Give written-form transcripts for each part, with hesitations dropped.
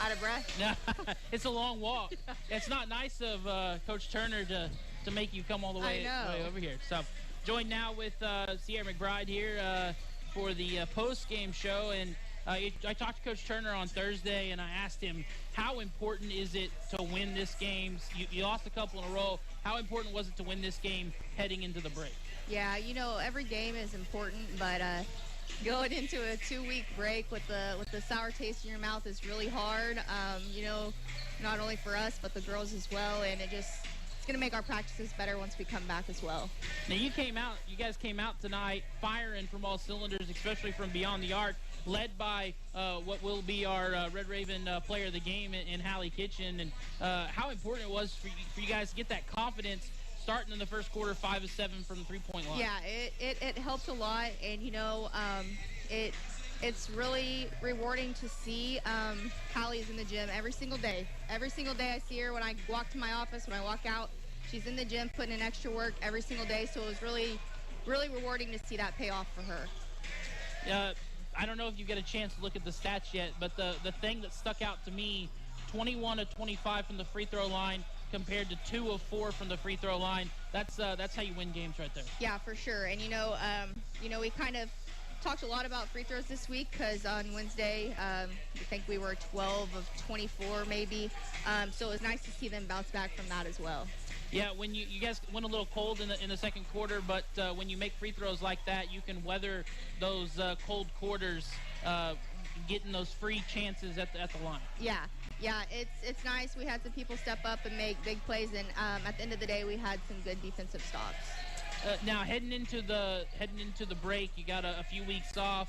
Out of breath? It's a long walk. It's not nice of Coach Turner to make you come all the way over here. So, joined now with Sierra McBride here for the post-game show. And I talked to Coach Turner on Thursday, and I asked him, how important is it to win this game? You lost a couple in a row. How important was it to win this game heading into the break? Yeah, every game is important, but going into a 2-week break with the sour taste in your mouth is really hard. Not only for us, but the girls as well, and it's going to make our practices better once we come back as well. Now, you guys came out tonight firing from all cylinders, especially from beyond the arc, led by what will be our Red Raven player of the game in Hallie Kitchen. And how important it was for you guys to get that confidence starting in the first quarter, 5 of 7 from the three-point line. Yeah, it helped a lot, and it's really rewarding to see Hallie's in the gym every single day. Every single day I see her when I walk to my office, when I walk out, she's in the gym putting in extra work every single day. So it was really, really rewarding to see that pay off for her. I don't know if you get a chance to look at the stats yet, but the thing that stuck out to me, 21 of 25 from the free throw line compared to 2 of 4 from the free throw line. That's how you win games right there. Yeah, for sure. And we kind of talked a lot about free throws this week because on Wednesday, I think we were 12 of 24 maybe. So it was nice to see them bounce back from that as well. Yeah, when you guys went a little cold in the second quarter, but when you make free throws like that, you can weather those cold quarters, getting those free chances at the line. Yeah, it's nice. We had some people step up and make big plays, and at the end of the day, we had some good defensive stops. Now heading into the break, you got a few weeks off.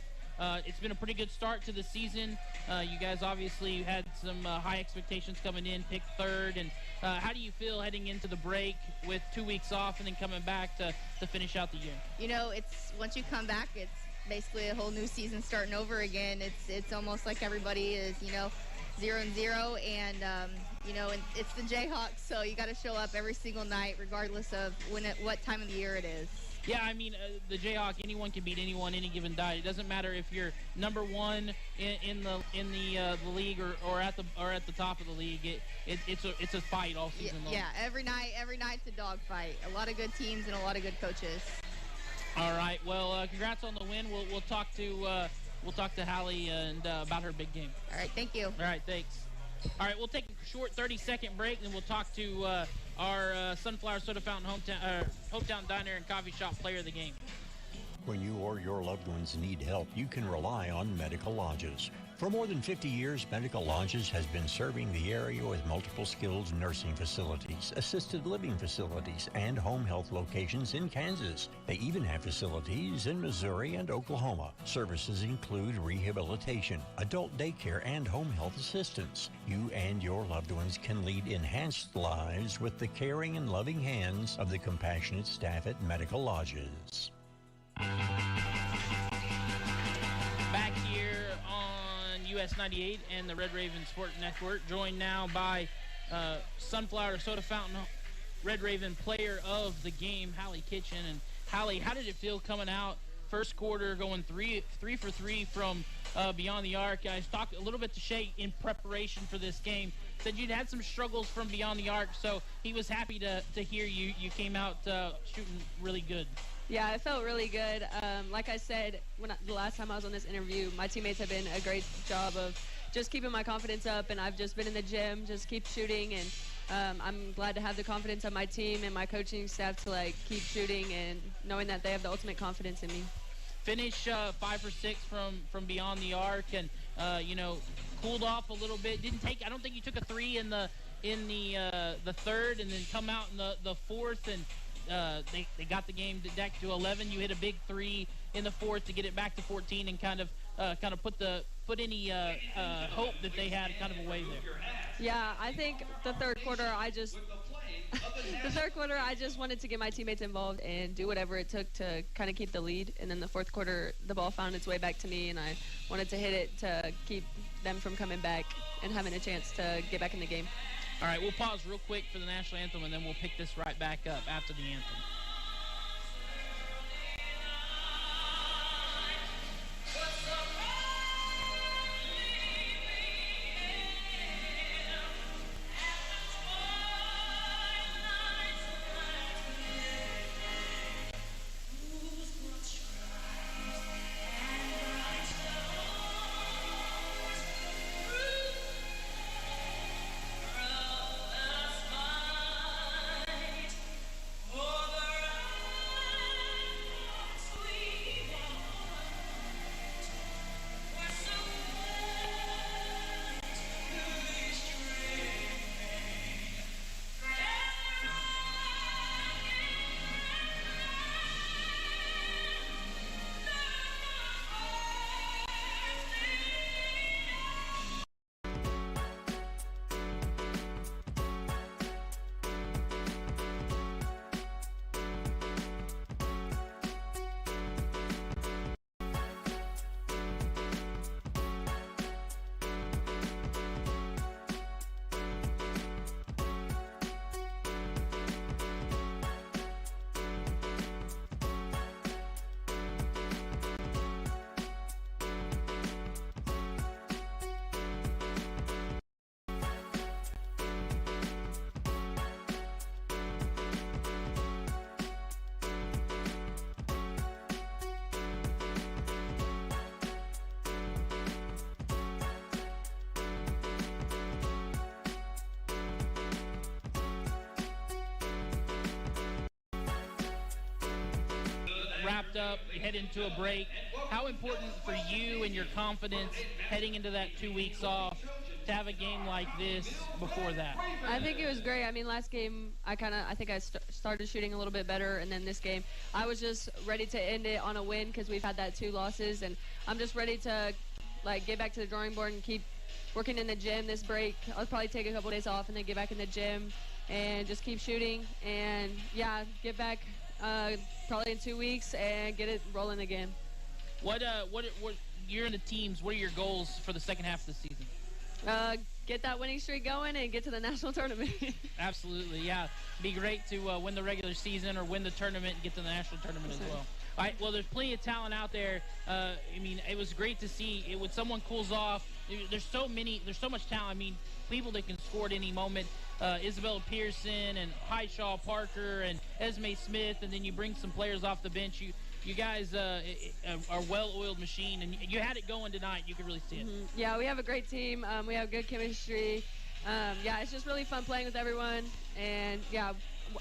It's been a pretty good start to the season. You guys obviously had some high expectations coming in, picked third. And how do you feel heading into the break with 2 weeks off and then coming back to finish out the year? It's once you come back, it's basically a whole new season starting over again. It's almost like everybody is 0-0, and and it's the Jayhawks, so you got to show up every single night, regardless of what time of the year it is. Yeah, I mean, the Jayhawk, anyone can beat anyone any given night. It doesn't matter if you're number one in the league or at the top of the league. It's a fight all season long. Yeah, every night's a dog fight. A lot of good teams and a lot of good coaches. All right. Well, congrats on the win. We'll talk to Hallie and about her big game. All right. Thank you. All right. Thanks. All right. We'll take a short 30-second break, and we'll talk to our Sunflower Soda Fountain hometown diner and coffee shop player of the game. When you or your loved ones need help, you can rely on Medical Lodges. For more than 50 years, Medical Lodges has been serving the area with multiple skilled nursing facilities, assisted living facilities, and home health locations in Kansas. They even have facilities in Missouri and Oklahoma. Services include rehabilitation, adult daycare, and home health assistance. You and your loved ones can lead enhanced lives with the caring and loving hands of the compassionate staff at Medical Lodges. Back here on US 98 and the Red Raven Sport Network, joined now by Sunflower Soda Fountain Red Raven player of the game, Hallie Kitchen. And Hallie, how did it feel coming out first quarter, going three for three from beyond the arc? I talked a little bit to Shay in preparation for this game. Said you'd had some struggles from beyond the arc, so he was happy to hear you came out shooting really good. Yeah, it felt really good. Like I said, the last time I was on this interview, my teammates have been a great job of just keeping my confidence up, and I've just been in the gym, just keep shooting, and I'm glad to have the confidence of my team and my coaching staff to keep shooting and knowing that they have the ultimate confidence in me. Finish 5 for 6 from beyond the arc, and cooled off a little bit. I don't think you took a 3 in the third, and then come out in the fourth, and they got the game back to 11. You hit a big 3 in the fourth to get it back to 14, and kind of put any hope that they had kind of away there. Yeah, I think the third quarter I just wanted to get my teammates involved and do whatever it took to kind of keep the lead. And then the fourth quarter, the ball found its way back to me, and I wanted to hit it to keep them from coming back and having a chance to get back in the game. All right, we'll pause real quick for the national anthem, and then we'll pick this right back up after the anthem. wrapped up, you head into a break. How important for you and your confidence heading into that 2 weeks off to have a game like this before that? I think it was great. I mean, last game, I think I started shooting a little bit better, and then this game, I was just ready to end it on a win because we've had that 2 losses, and I'm just ready to, like, get back to the drawing board and keep working in the gym this break. I'll probably take a couple days off and then get back in the gym and just keep shooting, and, yeah, get back probably in 2 weeks and get it rolling again. What you're in the teams, what are your goals for the second half of the season? Get that winning streak going and get to the national tournament. Absolutely, yeah. Be great to win the regular season or win the tournament and get to the national tournament as well. All right, well, there's plenty of talent out there. I mean, it was great to see when someone cools off. There's so much talent. I mean, people that can score at any moment. Isabella Pearson and Highshaw Parker and Esme Smith, and then you bring some players off the bench. You guys are well-oiled machine, and you had it going tonight. You could really see it. Yeah, we have a great team. We have good chemistry. Yeah, it's just really fun playing with everyone. And, yeah,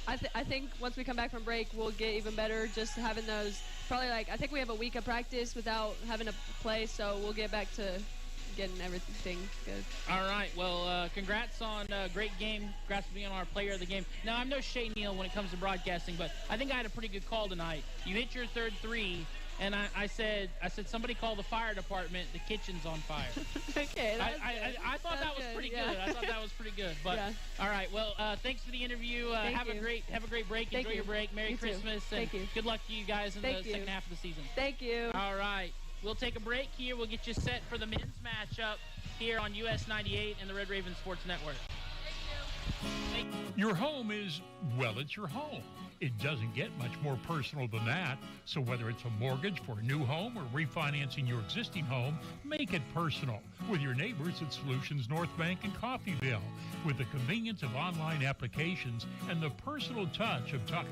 I think once we come back from break, we'll get even better just having those probably, like, I think we have a week of practice without having to play, so we'll get back to getting everything good. All right. Well, congrats on a great game. Congrats for being our player of the game. Now, I'm no Shay Neal when it comes to broadcasting, but I think I had a pretty good call tonight. You hit your third 3, and I said somebody call the fire department. The kitchen's on fire. Okay. I thought that was pretty good. I thought that was pretty good. But yeah. All right. Well, thanks for the interview. Have a great break. Thank Enjoy you. your break. Merry You too. Christmas. And Thank you. good luck to you guys in the second half of the season. Thank you. All right. We'll take a break here. We'll get you set for the men's matchup here on US 98 and the Red Raven Sports Network. Thank you. Your home is, well, it's your home. It doesn't get much more personal than that. So whether it's a mortgage for a new home or refinancing your existing home, make it personal with your neighbors at Solutions North Bank in Coffeyville. With the convenience of online applications and the personal touch of talking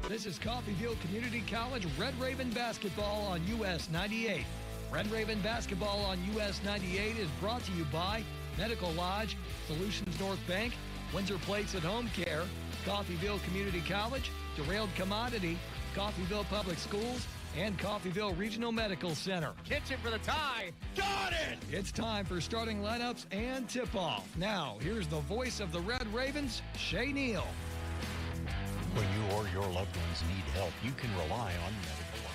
This is Coffeyville Community College Red Raven basketball on US 98. Red Raven basketball on US 98 is brought to you by Medical Lodge, Solutions North Bank, Windsor Plates at Home Care, Coffeyville Community College, Derailed Commodity, Coffeyville Public Schools, and Coffeyville Regional Medical Center. Kitchen for the tie. Got it! It's time for starting lineups and tip-off. Now, here's the voice of the Red Ravens, Shay Neal. When you or your loved ones need help, you can rely on Medical Lodge.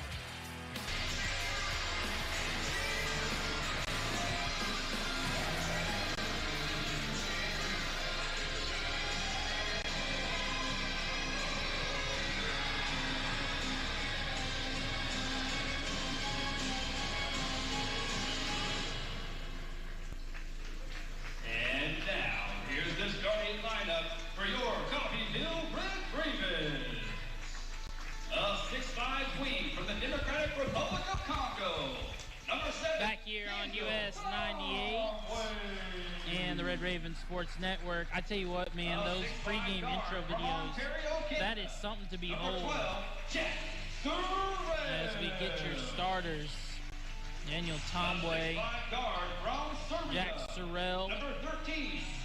And now, here's the starting lineup for your Coffeyville Red Ravens. A 6'5" wing from the Democratic Republic of Congo. Number 7. Back here on US 98 and the Red Raven Sports Network. I tell you what, man, those pregame intro videos, that is something to behold. As we get your starters, Daniel Tomboy, Jack Sorrell,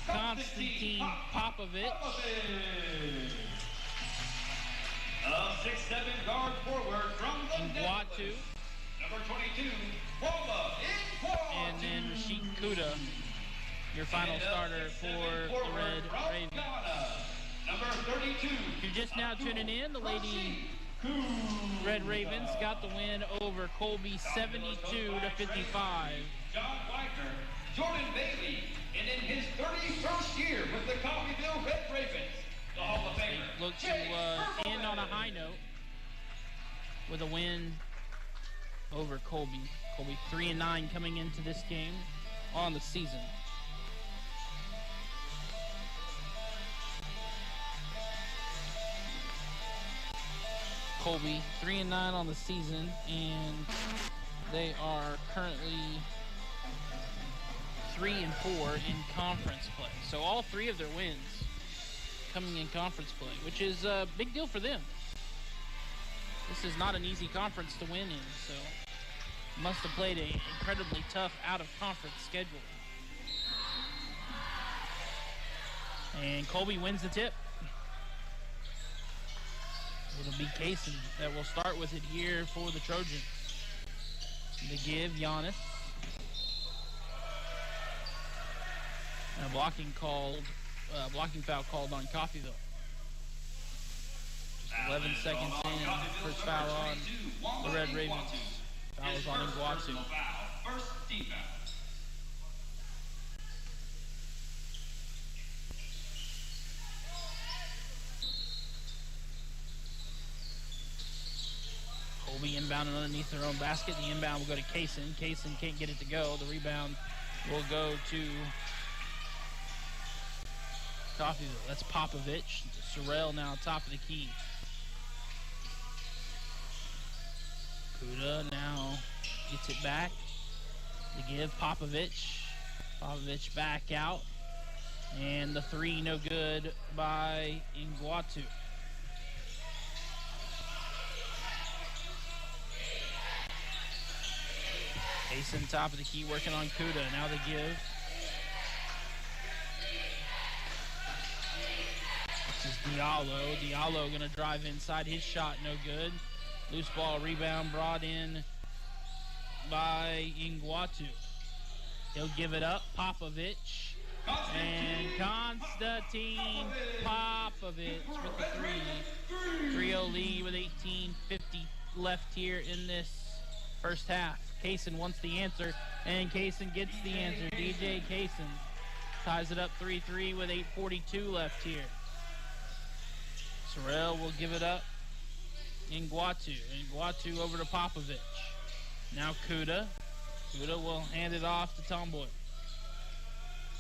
Konstantin Popovich, a 6'7" guard forward from the Ngwatu, number 22, Boba Ngwatu. and then Rashid Kuda, your final starter for the Red Ravens. Number 32. If you're just now tuning in, the Lady Red Ravens got the win over Colby 72-55. John Wagner, Jordan Bailey, and in his 31st year with the Coffeyville Red Ravens, the Hall of Famer. Look to end on a high note with a win over Colby. Colby 3-9 coming into this game on the season. Colby 3-9 on the season, and they are currently 3-4 in conference play. So all three of their wins coming in conference play, which is a big deal for them. This is not an easy conference to win in, so must have played an incredibly tough out-of-conference schedule. And Colby wins the tip. It'll be Kaysen that will start with it here for the Trojans. They give Giannis. And a blocking foul called on Coffeyville. Just 11 seconds in, first foul on the Red Ravens. Foul is on Ngwatu. First defense. Colby inbounding underneath their own basket. The inbound will go to Kaysen. Kaysen can't get it to go. The rebound will go to Coffeyville. That's Popovich. Sorrell now top of the key. Kuda now gets it back. To give Popovich. Popovich back out. And the three no good by Ngwatu. Kaysen top of the key working on Kuda. Now they give. This is Diallo. Diallo going to drive inside. His shot no good. Loose ball rebound brought in by Ngwatu. He'll give it up. Popovich. And Konstantin Popovich with the three. 3-0 lead with 18:50 left here in this first half. Kaysen wants the answer, and Kaysen gets the answer. DJ Kaysen ties it up 3-3 with 8:42 left here. Sorrell will give it up. Ngwatu. Ngwatu over to Popovich. Now Kuda. Kuda will hand it off to Tomboy.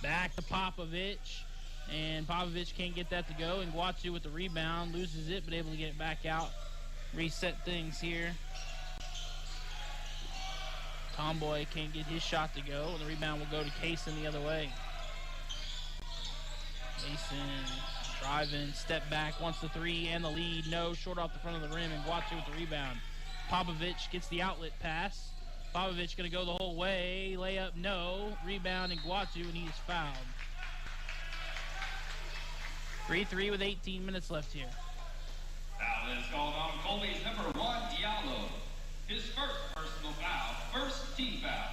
Back to Popovich. And Popovich can't get that to go. Ngwatu with the rebound. Loses it, but able to get it back out. Reset things here. Tomboy can't get his shot to go. The rebound will go to Kaysen the other way. Kaysen Driving, step back, wants the three and the lead. No, short off the front of the rim, and Guachu with the rebound. Popovich gets the outlet pass. Popovich going to go the whole way. Layup, no. Rebound, and Guachu, and he is fouled. 3-3 with 18 minutes left here. Foul is called on Colby's number 1, Diallo. His first personal foul, first team foul.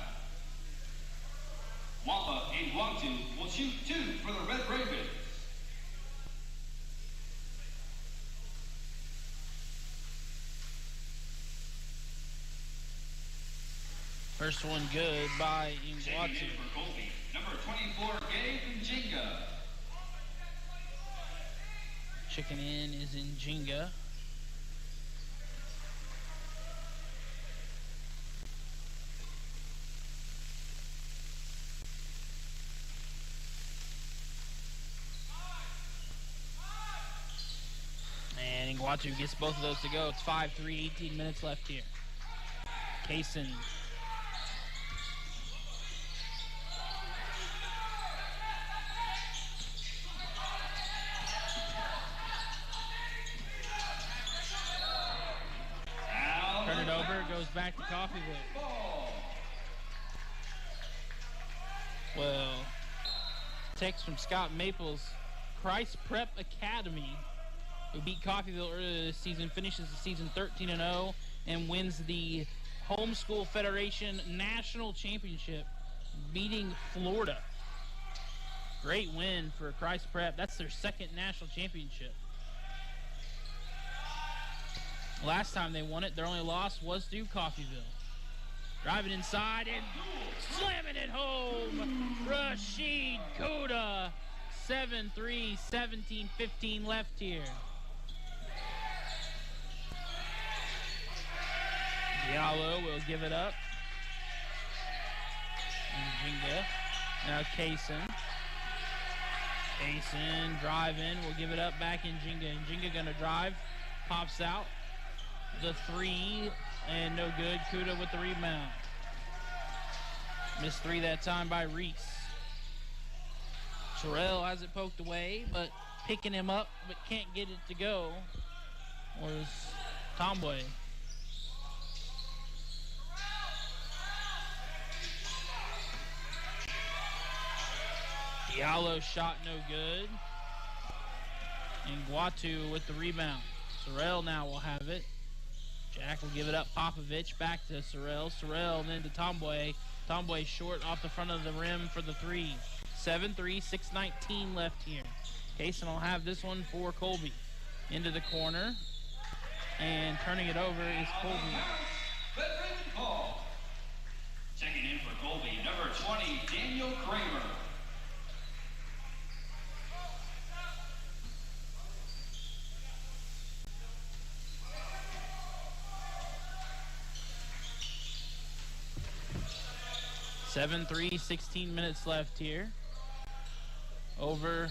Wamba and Guachu will shoot 2 for the Red Ravens. First one good by Nguatu. Checking in for Colby, number 24, Gabe Njinga. Checking in is Njinga. And Nguatu gets both of those to go. It's 5-3, 18 minutes left here. Kaysen. Turn it over, goes back to Coffeyville. Well, text from Scott Maples. Christ Prep Academy, who beat Coffeyville earlier this season, finishes the season 13-0 and wins the Homeschool Federation National Championship, beating Florida. Great win for Christ Prep. That's their second national championship. Last time they won it, their only loss was to Coffeyville. Driving inside and slamming it home. Rashid Kuda. 7-3, 17-15 left here. Diallo will give it up. Njinga. Now Kaysen. Kaysen driving. Will give it up back in Njinga. Njinga going to drive. Pops out. The three, and no good. Kuda with the rebound. Missed three that time by Reese. Terrell has it poked away, but picking him up, but can't get it to go, was Tomboy. Diallo shot no good. And Guatu with the rebound. Sorrell now will have it. Jack will give it up. Popovich back to Sorrell. Sorrell then to Tomboy. Tomboy short off the front of the rim for the three. 7-3, 6:19 left here. Kaysen will have this one for Colby. Into the corner. And turning it over is Colby. Checking in for Colby, number 20, Daniel Kramer. Seven, 3, 16 minutes left here. Over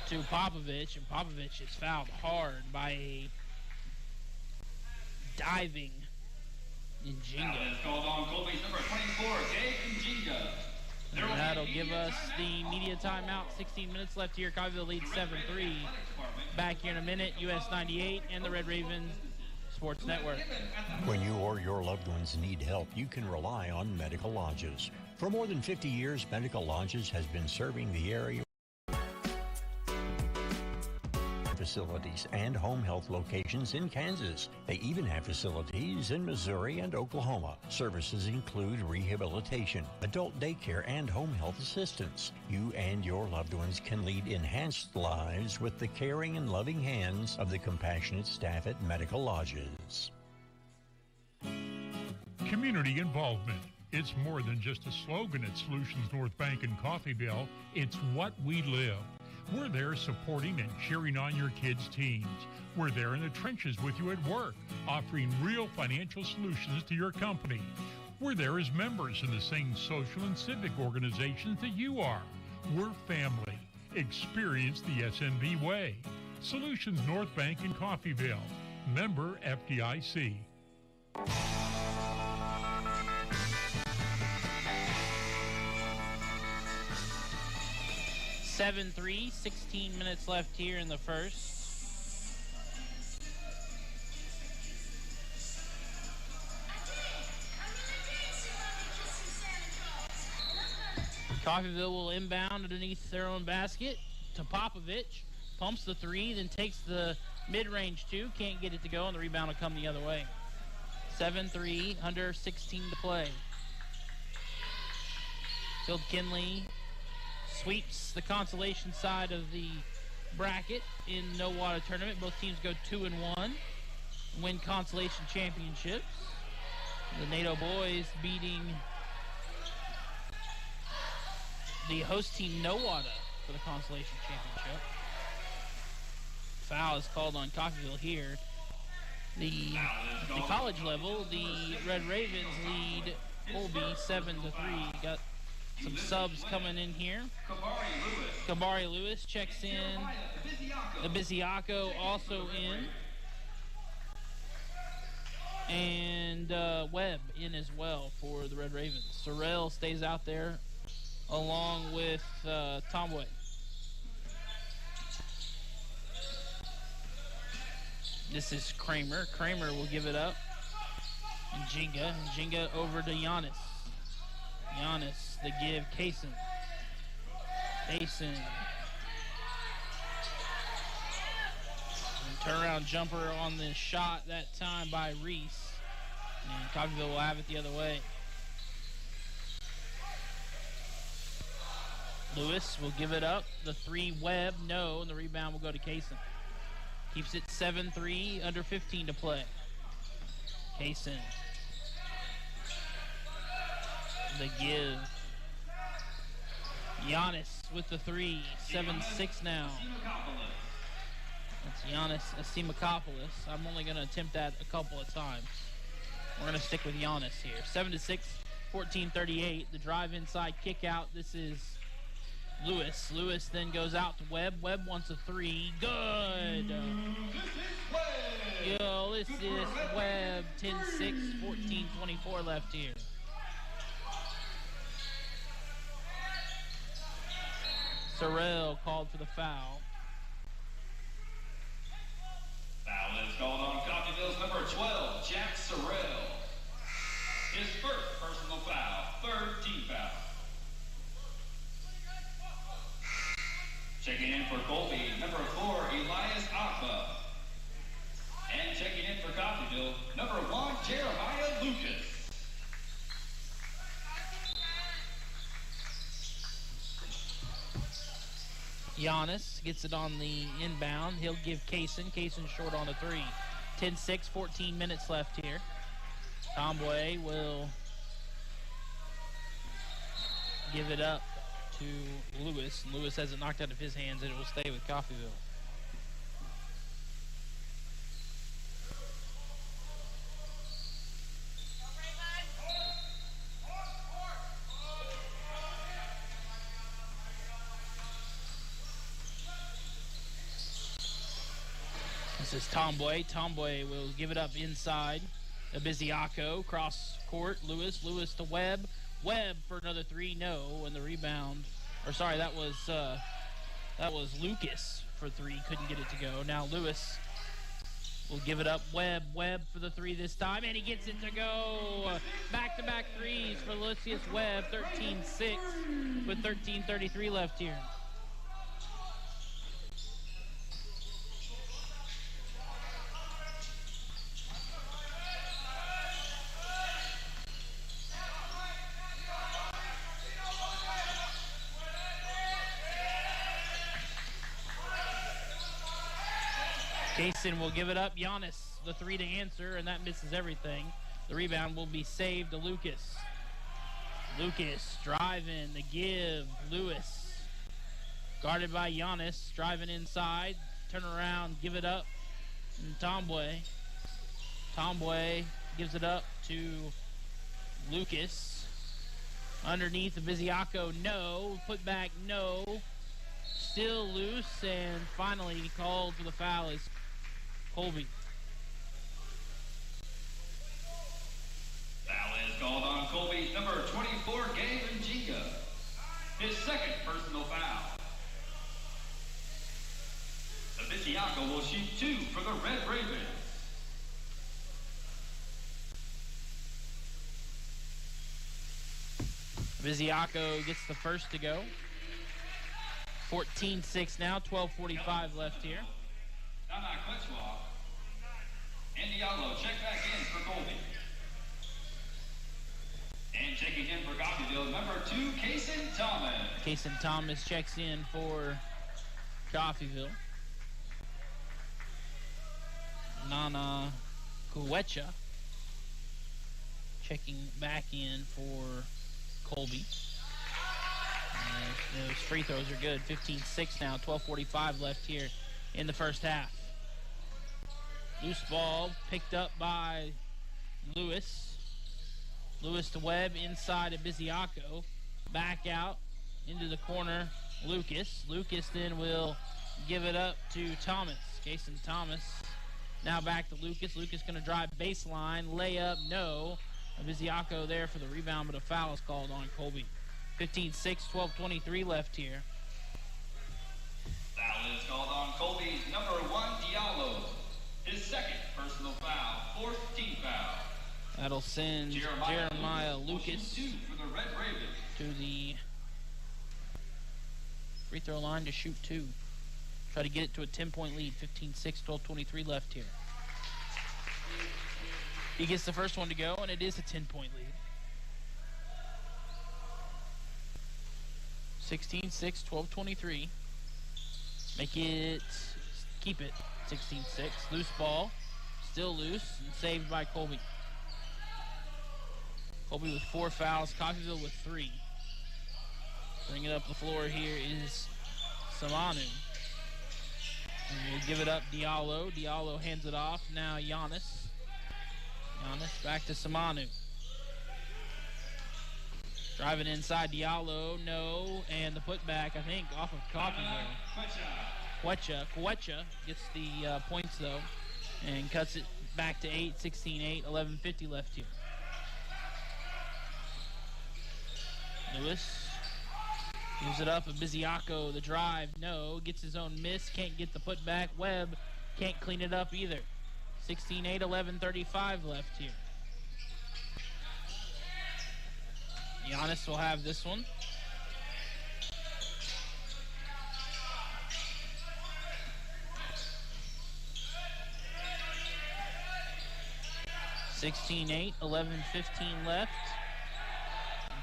to Popovich, and Popovich is fouled hard by a diving Njinga. Foul is called on Colby's number 24, Gabe Njinga. And that'll give us the media timeout. 16 minutes left here. Coffeyville leads 7-3. Back here in a minute. US 98 and the Red Ravens Sports Network. When you or your loved ones need help, you can rely on Medical Lodges. For more than 50 years, Medical Lodges has been serving the area facilities and home health locations in Kansas. They even have facilities in Missouri and Oklahoma. Services include rehabilitation, adult daycare, and home health assistance. You and your loved ones can lead enhanced lives with the caring and loving hands of the compassionate staff at Medical Lodges. Community involvement. It's more than just a slogan at Solutions North Bank in Coffeyville. It's what we live. We're there supporting and cheering on your kids' teams. We're there in the trenches with you at work, offering real financial solutions to your company. We're there as members in the same social and civic organizations that you are. We're family. Experience the SNB way. Solutions North Bank in Coffeyville. Member FDIC. 7-3, 16 minutes left here in the first. Coffeyville will inbound underneath their own basket to Popovich. Pumps the three, then takes the mid-range two. Can't get it to go, and the rebound will come the other way. 7-3, under 16 to play. Field Kinley sweeps the consolation side of the bracket in No Water Tournament. Both teams go 2-1, win consolation championships. The NATO boys beating the host team No Water for the consolation championship. Foul is called on Coffeyville here. The college level, the Red Ravens lead Colby 7-3. Got some subs coming in here. Kabari Lewis checks in. The Biziaco also in. And Webb in as well for the Red Ravens. Sorrell stays out there along with Tomway. This is Kramer. Kramer will give it up. And Jinga over to Giannis. Giannis, the give, Kaysen. Turnaround jumper on the shot that time by Reese. And Coffeyville will have it the other way. Lewis will give it up. The three, Webb, no, and the rebound will go to Kaysen. Keeps it 7-3, under 15 to play. Kaysen. The give. Giannis with the three. 7-6 now. That's Giannis Asimakopoulos. I'm only going to attempt that a couple of times. We're going to stick with Giannis here. 7-6, 14-38. The drive inside kick out. This is Lewis. Lewis then goes out to Webb. Webb wants a three. Good. Ulysses Webb. 10-6, 14-24 left here. Sorrell called for the foul. Foul is called on Coffeyville's number 12, Jack Sorrell. His first personal foul, third team foul. Checking in for Colby, number 4, Elias Akba. And checking in for Coffeyville, number 1, Jeremiah Lucas. Giannis gets it on the inbound. He'll give Kaysen. Kaysen short on a three. 10-6, 14 minutes left here. Tomboy will give it up to Lewis. Lewis has it knocked out of his hands, and it will stay with Coffeyville. This is Tomboy. Tomboy will give it up inside. The Biziaco, cross court. Lewis to Webb. Webb for another three, no. And the rebound, that was Lucas for three. Couldn't get it to go. Now Lewis will give it up. Webb for the three this time, and he gets it to go. Back-to-back threes for Lucius Webb. 13-6 with 13:33 left here. Kaysen will give it up. Giannis, the three to answer, and that misses everything. The rebound will be saved to Lucas. Lucas driving, the give. Lewis guarded by Giannis, driving inside. Turn around, give it up. And Tomboy gives it up to Lucas. Underneath the Biziaco, no. Put back, no. Still loose, and finally called for the foul is Colby. Foul is called on Colby, number 24, Gavin Jinga. His second personal foul. Biziaco will shoot 2 for the Red Ravens. Biziaco gets the first to go. 14-6 now, 12:45 left here. And Diallo check back in for Colby. And checking in for Coffeyville, number 2, Kaysen Thomas. Kaysen Thomas checks in for Coffeyville. Nana Kuwecha checking back in for Colby. Those free throws are good. 15-6 now, 12:45 left here in the first half. Loose ball picked up by Lewis. Lewis to Webb inside of Biziaco. Back out into the corner, Lucas. Lucas then will give it up to Thomas. Kaysen Thomas now back to Lucas. Lucas going to drive baseline. Layup, no. Biziaco there for the rebound, but a foul is called on Colby. 15-6, 12:23 left here. Foul is called on Colby's number 1, Diallo. His second personal foul, 4th team foul. That'll send Jeremiah Lucas for the Red Ravens to the free throw line to shoot 2. Try to get it to a 10-point lead. 15-6, 12:23 left here. He gets the first one to go, and it is a 10-point lead. 16-6, 12:23. Keep it 16-6. Loose ball, still loose, and saved by Colby. Colby with 4 fouls, Coffeyville with 3. Bring it up the floor here is Samanu. And we'll give it up Diallo. Diallo hands it off. Now Giannis. Giannis back to Samanu. Driving inside Diallo, no. And the putback, I think, off of Coffeyville. Kuwecha gets the points, though, and cuts it back to 8, 16-8, 11:50 left here. Lewis gives it up. Biziaco, the drive, no. Gets his own miss, can't get the putback. Webb can't clean it up either. 16-8, 11:35 left here. Giannis will have this one. (16-8), 11:15 left.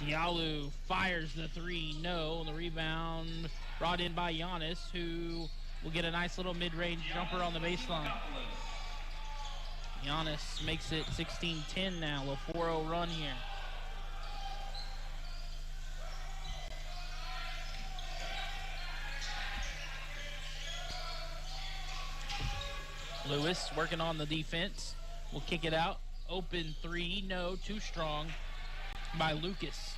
Diallo fires the 3, no. And the rebound brought in by Giannis, who will get a nice little mid-range jumper on the baseline. Giannis makes it 16-10 now, a 4-0 run here. Lewis working on the defense. Will kick it out. Open 3, no, too strong by Lucas.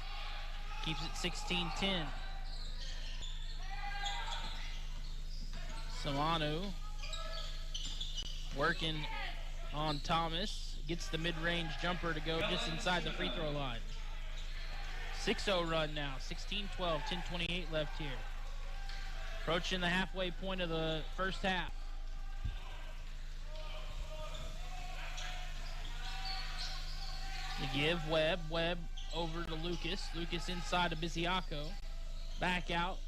Keeps it 16-10. Samanu working on Thomas. Gets the mid-range jumper to go just inside the free throw line. 6-0 run now. 16-12, 10:28 left here. Approaching the halfway point of the first half. To give Webb over to Lucas. Lucas inside to Biziaco. Back out.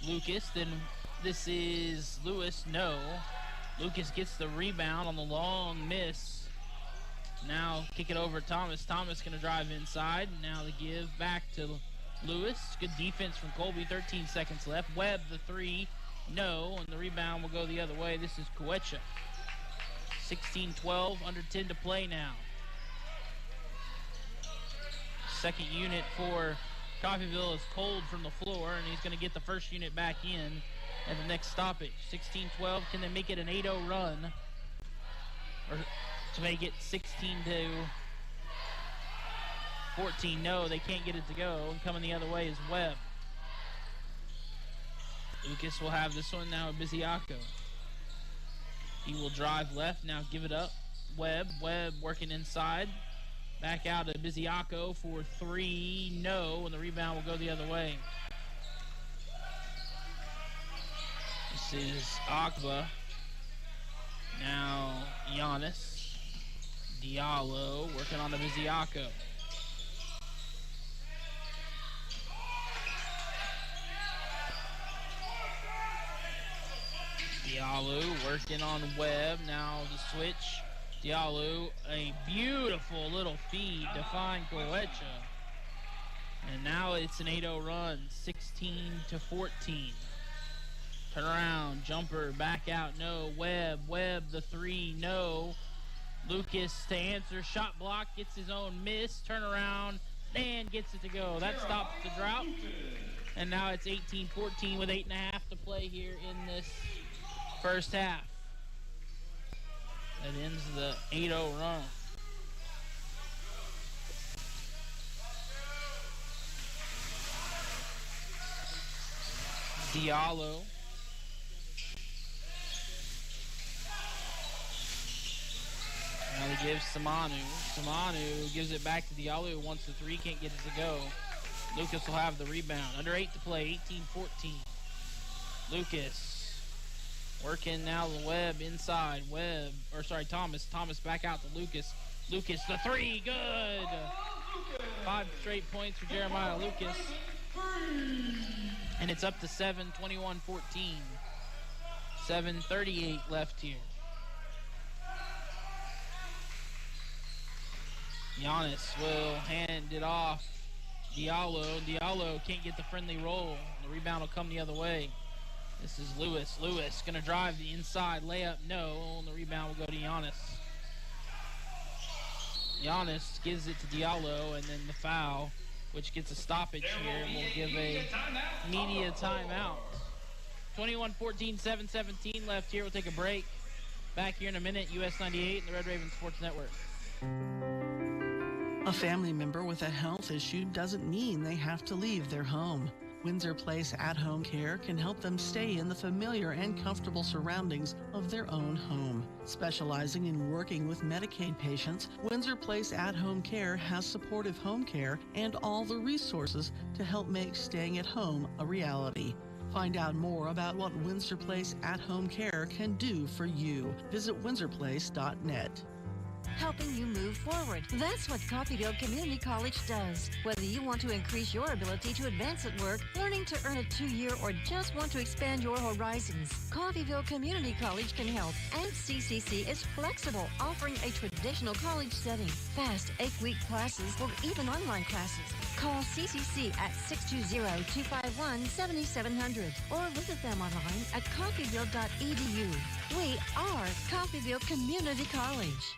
Lucas, then this is Lewis, no. Lucas gets the rebound on the long miss. Now kick it over to Thomas. Thomas going to drive inside. Now the give back to Lewis. Good defense from Colby, 13 seconds left. Webb the 3, no. And the rebound will go the other way. This is Kuwecha. 16-12, under 10 to play now. Second unit for Coffeyville is cold from the floor, and he's going to get the first unit back in at the next stoppage. 16-12, can they make it an 8-0 run? Or to make it 16-14? No, they can't get it to go. And coming the other way is Webb. Lucas will have this one now at Biziaco. He will drive left, now give it up. Webb working inside. Back out to Biziaco for 3, no, and the rebound will go the other way. This is Agba. Now Giannis. Diallo working on the Viziaco. Diallo working on Webb. Now the switch. Diallo, a beautiful little feed to find Coecha. And now it's an 8-0 run, 16-14. Turn around, jumper, back out, no. Webb, the three, no. Lucas to answer, shot block, gets his own miss, turn around, and gets it to go. That stops the drought. And now it's 18-14 with 8.5 to play here in this first half. That ends the 8-0 run. Diallo. Now he gives Samanu. Samanu gives it back to Diallo, who wants the three, can't get it to go. Lucas will have the rebound. Under 8 to play, 18-14. Lucas working now the Webb inside. Thomas. Thomas back out to Lucas. Lucas, the three, good. 5 straight points for Jeremiah Lucas. And it's up to 7, 21-14. 7:38 left here. Giannis will hand it off. Diallo can't get the friendly roll. The rebound will come the other way. This is Lewis. Lewis going to drive the inside layup. No. And the rebound will go to Giannis. Giannis gives it to Diallo, and then the foul, which gets a stoppage here, and will give a media timeout. 21-14, 7:17 left here. We'll take a break. Back here in a minute, US 98 and the Red Raven Sports Network. A family member with a health issue doesn't mean they have to leave their home. Windsor Place At-Home Care can help them stay in the familiar and comfortable surroundings of their own home. Specializing in working with Medicaid patients, Windsor Place At-Home Care has supportive home care and all the resources to help make staying at home a reality. Find out more about what Windsor Place At-Home Care can do for you. Visit windsorplace.net. Helping you move forward. That's what Coffeyville Community College does. Whether you want to increase your ability to advance at work, learning to earn a 2-year, or just want to expand your horizons, Coffeyville Community College can help. And CCC is flexible, offering a traditional college setting, fast 8-week classes, or even online classes. Call CCC at 620-251-7700 or visit them online at coffeyville.edu. We are Coffeyville Community College.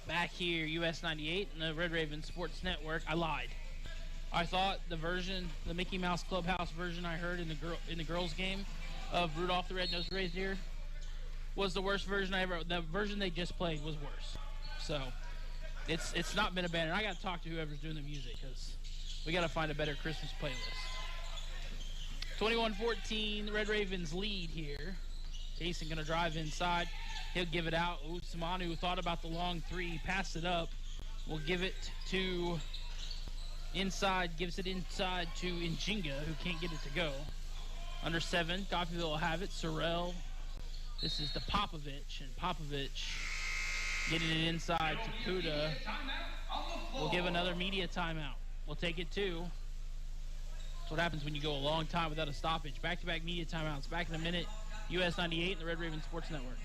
Back here, US 98 and the Red Raven Sports Network. I lied. I thought the Mickey Mouse Clubhouse version I heard in the girls' game of Rudolph the Red-Nosed Reindeer was the worst version I ever. The version they just played was worse. So it's not been abandoned. I got to talk to whoever's doing the music because we got to find a better Christmas playlist. 21-14, the Red Ravens lead here. Jason going to drive inside. He'll give it out. Samanu thought about the long three, passed it up. Will give it to inside, gives it inside to Njinga, who can't get it to go. Under 7, Coffeyville will have it. Sorrell. This is to Popovich, and Popovich getting it inside to Kuda. We'll give another media timeout. We'll take it too. That's what happens when you go a long time without a stoppage. Back-to-back media timeouts. Back in a minute. US 98 and the Red Raven Sports Network.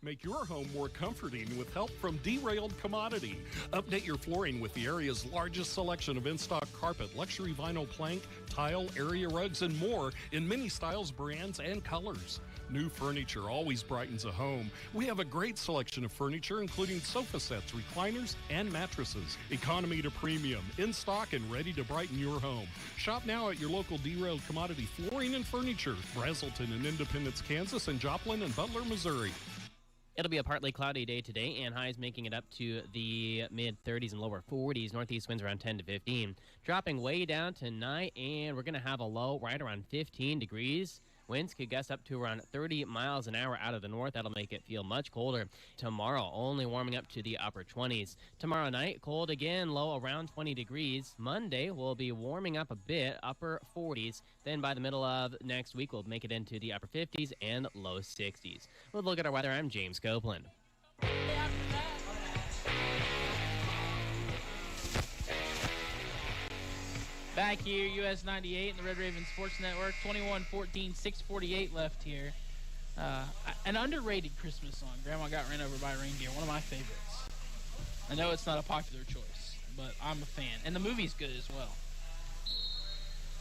Make your home more comforting with help from Derailed Commodity. Update your flooring with the area's largest selection of in-stock carpet, luxury vinyl plank, tile, area rugs, and more in many styles, brands, and colors. New furniture always brightens a home. We have a great selection of furniture, including sofa sets, recliners, and mattresses. Economy to premium, in stock and ready to brighten your home. Shop now at your local Derailed Commodity Flooring and Furniture, Brazelton and Independence, Kansas, and Joplin and Butler, Missouri. It'll be a partly cloudy day today, and highs making it up to the mid-30s and lower 40s. Northeast winds around 10 to 15. Dropping way down tonight, and we're going to have a low right around 15 degrees. Winds could gust up to around 30 miles an hour out of the north. That'll make it feel much colder. Tomorrow, only warming up to the upper 20s. Tomorrow night, cold again, low around 20 degrees. Monday, we'll be warming up a bit, upper 40s. Then by the middle of next week, we'll make it into the upper 50s and low 60s. We'll look at our weather. I'm James Copeland. Back here, US 98 and the Red Raven Sports Network. 21-14, 6:48 left here. An underrated Christmas song, Grandma Got Ran Over by a Reindeer, one of my favorites. I know it's not a popular choice, but I'm a fan. And the movie's good as well.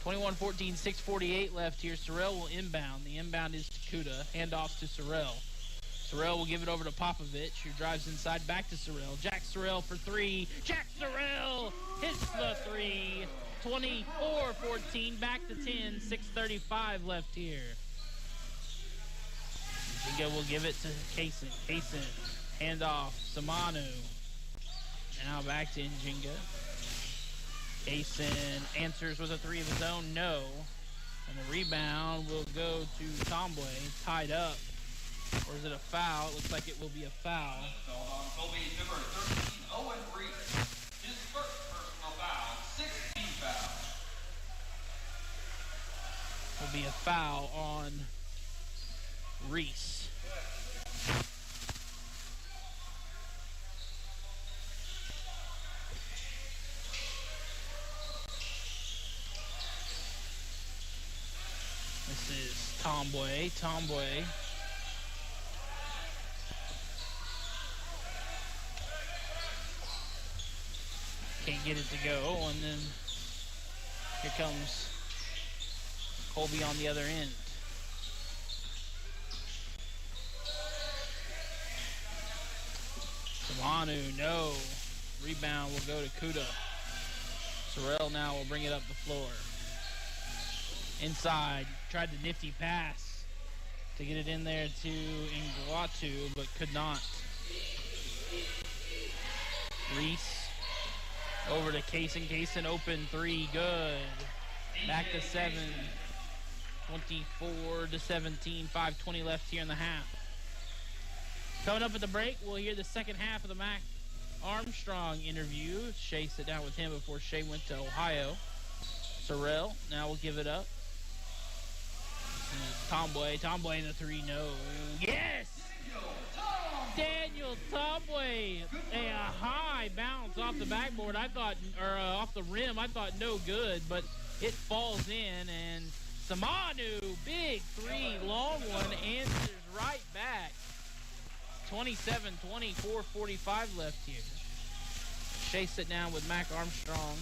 21-14, 6:48 left here. Sorrell will inbound. The inbound is to Kuda. Handoff to Sorrell. Sorrell will give it over to Popovich, who drives inside back to Sorrell. Jack Sorrell for three. Jack Sorrell hits the three. 24-14, back to 10, 6:35 left here. Njinga will give it to Kaysen. Kaysen, handoff, Samanu. Now back to Njinga. Kaysen answers with a three of his own, no. And the rebound will go to Tomboy, tied up. Or is it a foul? It looks like it will be a foul. Colby, number 13, Owen Reese. His first personal foul, 16 foul. Will be a foul on Reese. This is Tomboy. Tomboy. Can't get it to go, and then here comes Colby on the other end. Samanu, no. Rebound will go to Kuda. Sorrell now will bring it up the floor. Inside, tried the nifty pass to get it in there to Nguatu, but could not. Reese over to Kaysen. Kaysen open three, good. Back to 7. 24-17, 5:20 left here in the half. Coming up at the break, we'll hear the second half of the Mac Armstrong interview. Shea sat down with him before Shea went to Ohio. Sorrell now will give it up. Tomboy. Tomboy the three, no. Yes! Daniel Tomboy, a high bounce off the backboard. I thought, or off the rim. I thought no good, but it falls in, and Samanu, big three, long one, answers right back. 27-20, 4:45 left here. Shea sit down with Mac Armstrong,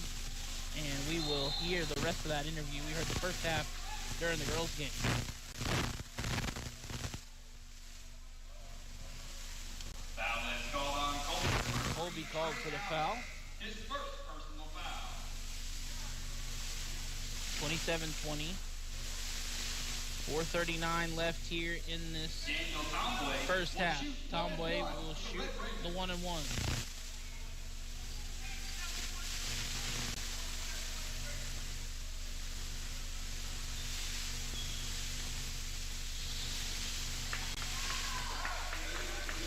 and we will hear the rest of that interview. We heard the first half during the girls' game. Foul is called on Colby. Colby called for the foul. His first personal foul. 27-20. 4:39 left here in this first half. Tomboy will shoot the 1-and-1.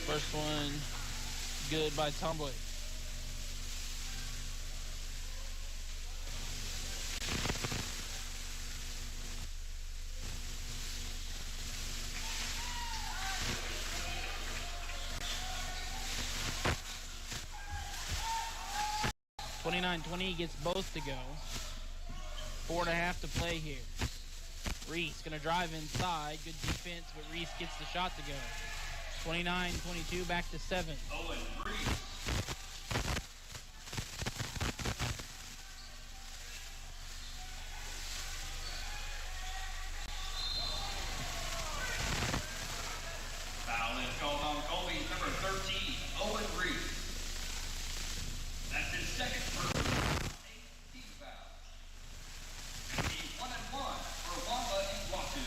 First one good by Tomboy. (29-20) gets both to go. 4.5 to play here. Reese gonna drive inside. Good defense, but Reese gets the shot to go. 29-22, back to 7. Owen Reese. Foul is called on Colby, number 13, Owen Reese. That's his second personal team foul. And he's 1-and-1 for Wamba Nguatu.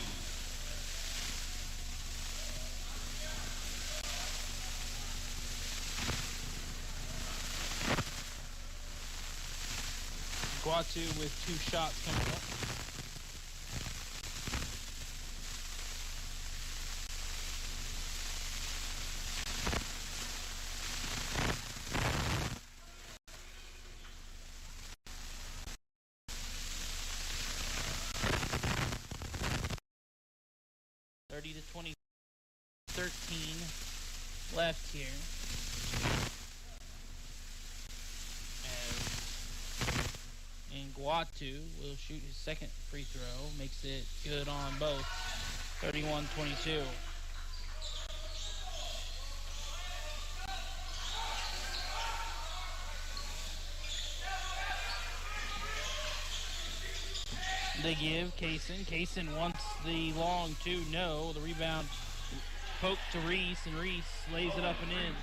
Nguatu with 2 shots coming up. 30 to 20, 13 left here. And Guatu will shoot his second free throw. Makes it good on both. 31-22. They give Kaysen. Kaysen wants the long two. No. The rebound poked to Reese, and Reese lays it up and in.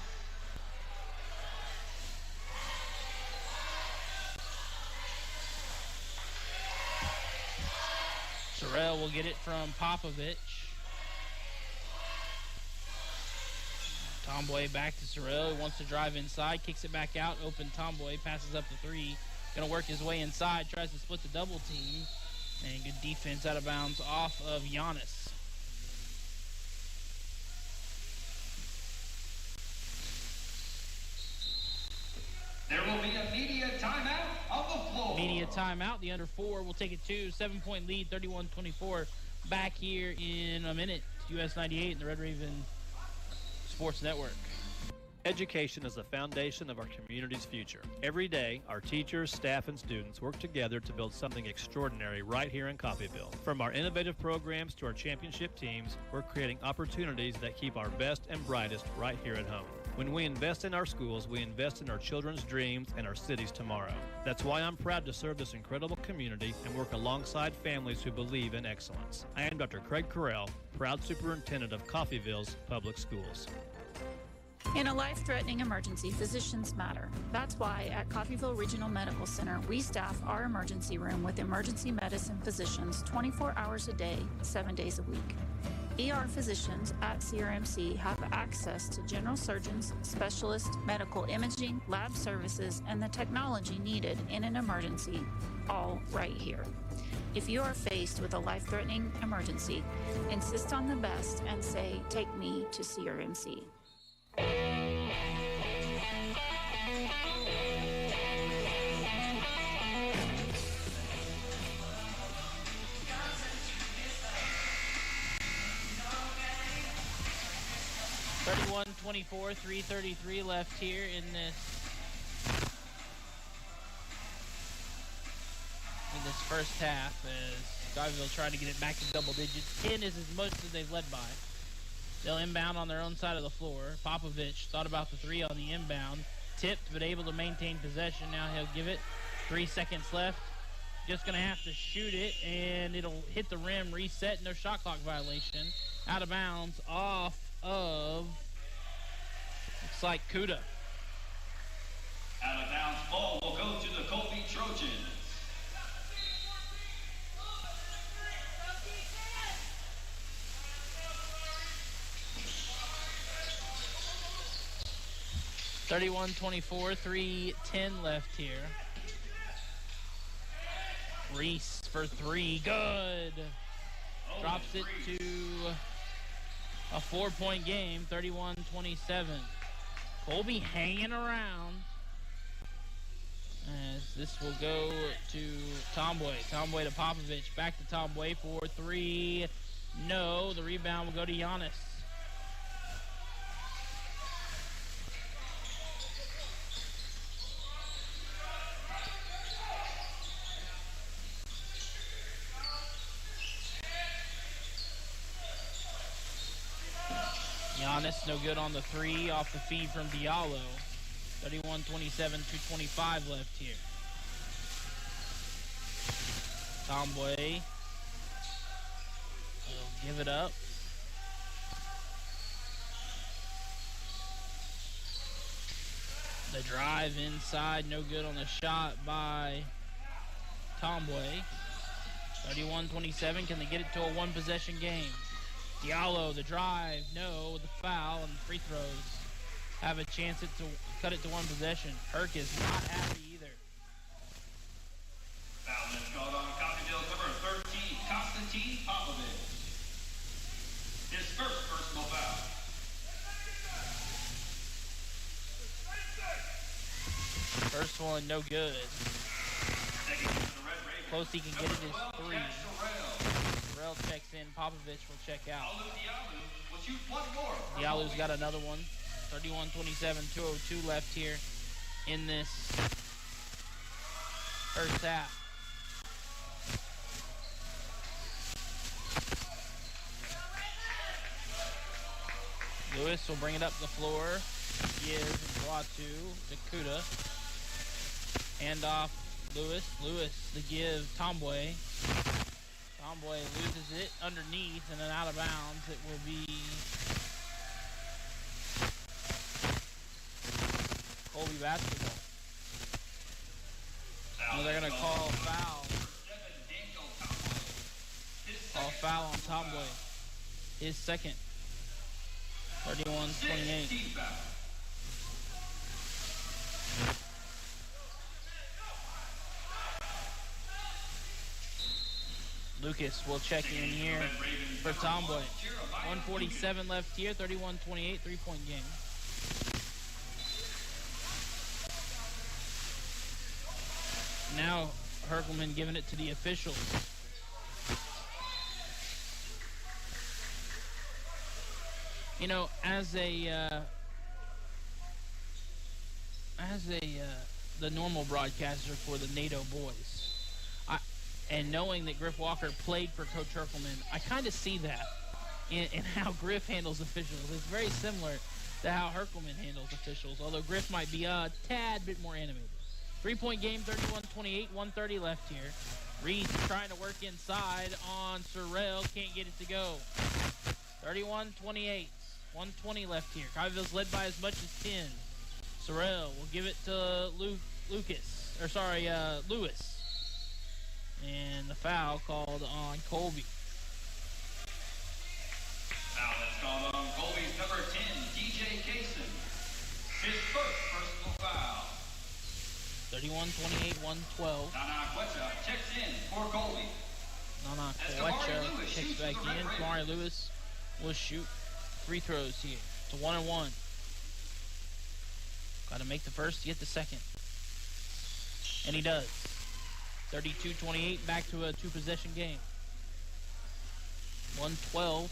Sorrell will get it from Popovich. Tomboy back to Sorrell. He wants to drive inside. Kicks it back out. Open Tomboy. Passes up the three. Going to work his way inside. Tries to split the double team. And good defense out of bounds off of Giannis. There will be a media timeout on the floor. Media timeout. The under 4 will take it to 7-point lead, 31-24. Back here in a minute. US 98 and the Red Raven Sports Network. Education is the foundation of our community's future. Every day, our teachers, staff, and students work together to build something extraordinary right here in Coffeyville. From our innovative programs to our championship teams, we're creating opportunities that keep our best and brightest right here at home. When we invest in our schools, we invest in our children's dreams and our city's tomorrow. That's why I'm proud to serve this incredible community and work alongside families who believe in excellence. I am Dr. Craig Carell, proud superintendent of Coffeyville's Public Schools. In a life-threatening emergency, physicians matter. That's why at Coffeyville Regional Medical Center, we staff our emergency room with emergency medicine physicians 24 hours a day, 7 days a week. ER physicians at CRMC have access to general surgeons, specialists, medical imaging, lab services, and the technology needed in an emergency, all right here. If you are faced with a life-threatening emergency, insist on the best and say, "Take me to CRMC." (31-24), 3:33 left here in this first half as Coffeyville trying to get it back to double digits. 10 is as much as they've led by. They'll inbound on their own side of the floor. Popovich thought about the three on the inbound. Tipped, but able to maintain possession. Now he'll give it. 3 seconds left. Just going to have to shoot it, and it'll hit the rim, reset, no shot clock violation. Out of bounds off of, looks like Kuda. Out of bounds ball will go to the Colby Trojans. (31-24), 3:10 left here. Reese for three, good. Drops it to a 4-point game, 31-27. Colby hanging around as this will go to Tomboy. Tomboy to Popovich, back to Tomboy for three. No, the rebound will go to Giannis. Giannis no good on the three off the feed from Diallo. 31-27, 2:25 left here. Tomboy will give it up. The drive inside, no good on the shot by Tomboy. 31-27, can they get it to a one-possession game? Diallo, the drive, no, the foul, and the free throws have a chance to cut it to one possession. Herc is not happy either. Foul is called on Coffeyville number 13, Konstantin Popovich. His first personal foul. First one, no good. Second to the Red Raven. Close he can get it is three. Sorrell Sorrell checks in. Popovich will check out. Diallo will shoot one more. Diallo's got another one. 31-27, 2:02 left here in this first half. Lewis will bring it up the floor. Gives Guatu to Kuda. Hand off Lewis. Lewis to give Tomboy. Tomboy loses it underneath and then out of bounds. It will be Colby basketball. And they're going to call foul. Call foul on Tomboy. His second. 31-28. Lucas will check in here for Tomboy. 1:47 left here, 31-28, 3-point game. Now Herkelman giving it to the officials. You know, as the normal broadcaster for the NATO boys, and knowing that Griff Walker played for Coach Herkelman, I kind of see that in how Griff handles officials. It's very similar to how Herkelman handles officials, although Griff might be a tad bit more animated. 3-point game, 31-28, 1:30 left here. Reese trying to work inside on Sorrell, can't get it to go. 31-28, 1:20 left here. Coffeyville's led by as much as 10. Sorrell will give it to Lewis. And the foul called on Colby. Foul that's called on Colby's number 10, DJ Kaysen. His first personal foul. 31-28, 1:12. Nana Quecha checks in for Colby. Nana Quecha checks back in. Kamari Lewis will shoot free throws here to 1-1. Got to make the first to get the second. And he does. 32-28, back to a two-possession game. 1:12.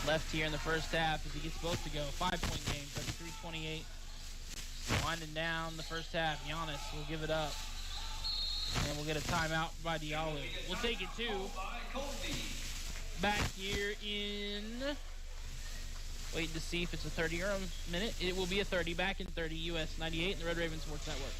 Left here in the first half as he gets both to go. 5-point game, 33-28. Winding down the first half. Giannis will give it up. And we'll get a timeout by Diallo. We'll take it too. Back here in... Waiting to see if it's a 30 or a minute. It will be a 30. Back in 30, US 98 and the Red Raven Sports Network.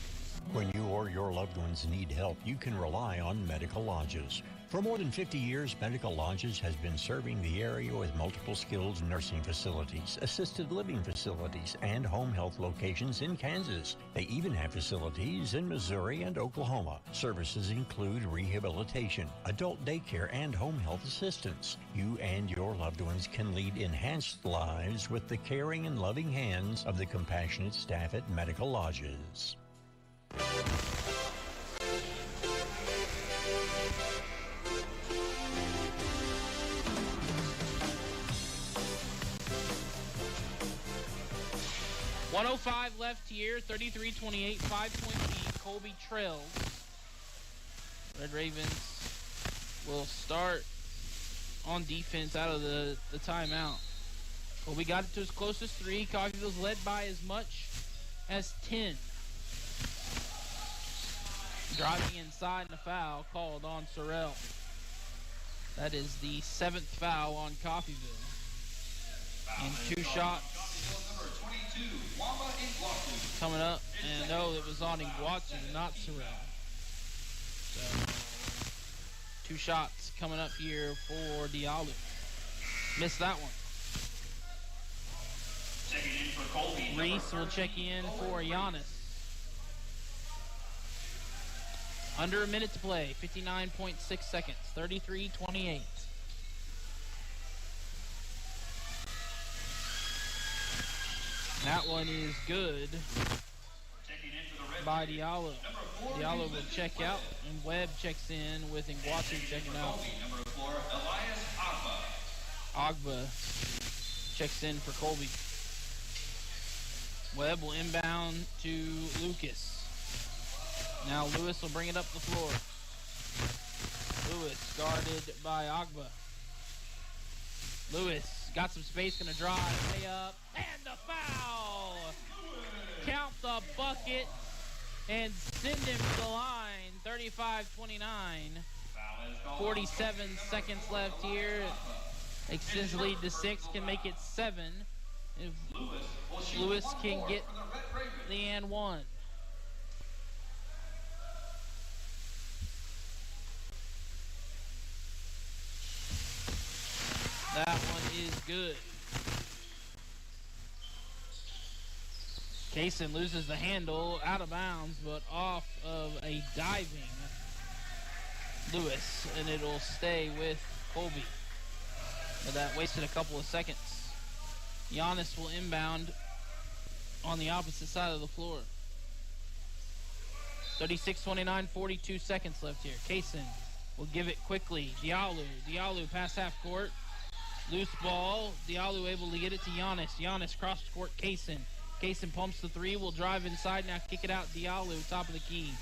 When you or your loved ones need help, you can rely on Medical Lodges. For more than 50 years, Medical Lodges has been serving the area with multiple skilled nursing facilities, assisted living facilities, and home health locations in Kansas. They even have facilities in Missouri and Oklahoma. Services include rehabilitation, adult daycare, and home health assistance. You and your loved ones can lead enhanced lives with the caring and loving hands of the compassionate staff at Medical Lodges. .105 left here, 33-28, 5-point lead. Colby trails. Red Ravens will start on defense out of the timeout. Colby got it to his closest three. Coffeyville's led by as much as 10. Driving inside and a foul called on Sorrell. That is the 7th foul on Coffeyville. And 2 shots coming up, and no, it was on Iguatu, not Sorrell. So, 2 shots coming up here for Diallo. Missed that one. Reese will check in for Giannis. Under a minute to play, 59.6 seconds, 33-28. That one is good by Diallo. Diallo will check out, and Webb checks in with Iguatu checking out. Agba checks in for Colby. Webb will inbound to Lucas. Now Lewis will bring it up the floor. Lewis guarded by Agba. Lewis got some space, gonna drive, lay up, and the foul! Count the bucket and send him to the line. 35-29. 47 seconds left here. Extends the lead to 6, can make it 7. If Lewis can get the and 1. That one is good. Kaysen loses the handle, out of bounds, but off of a diving Lewis, and it'll stay with Colby. But that wasted a couple of seconds. Giannis will inbound on the opposite side of the floor. 36-29, 42 seconds left here. Kaysen will give it quickly. Diallo past half court. Loose ball. Diallo able to get it to Giannis. Giannis cross court. Kaysen pumps the three. Will drive inside. Now kick it out. Diallo, top of the key.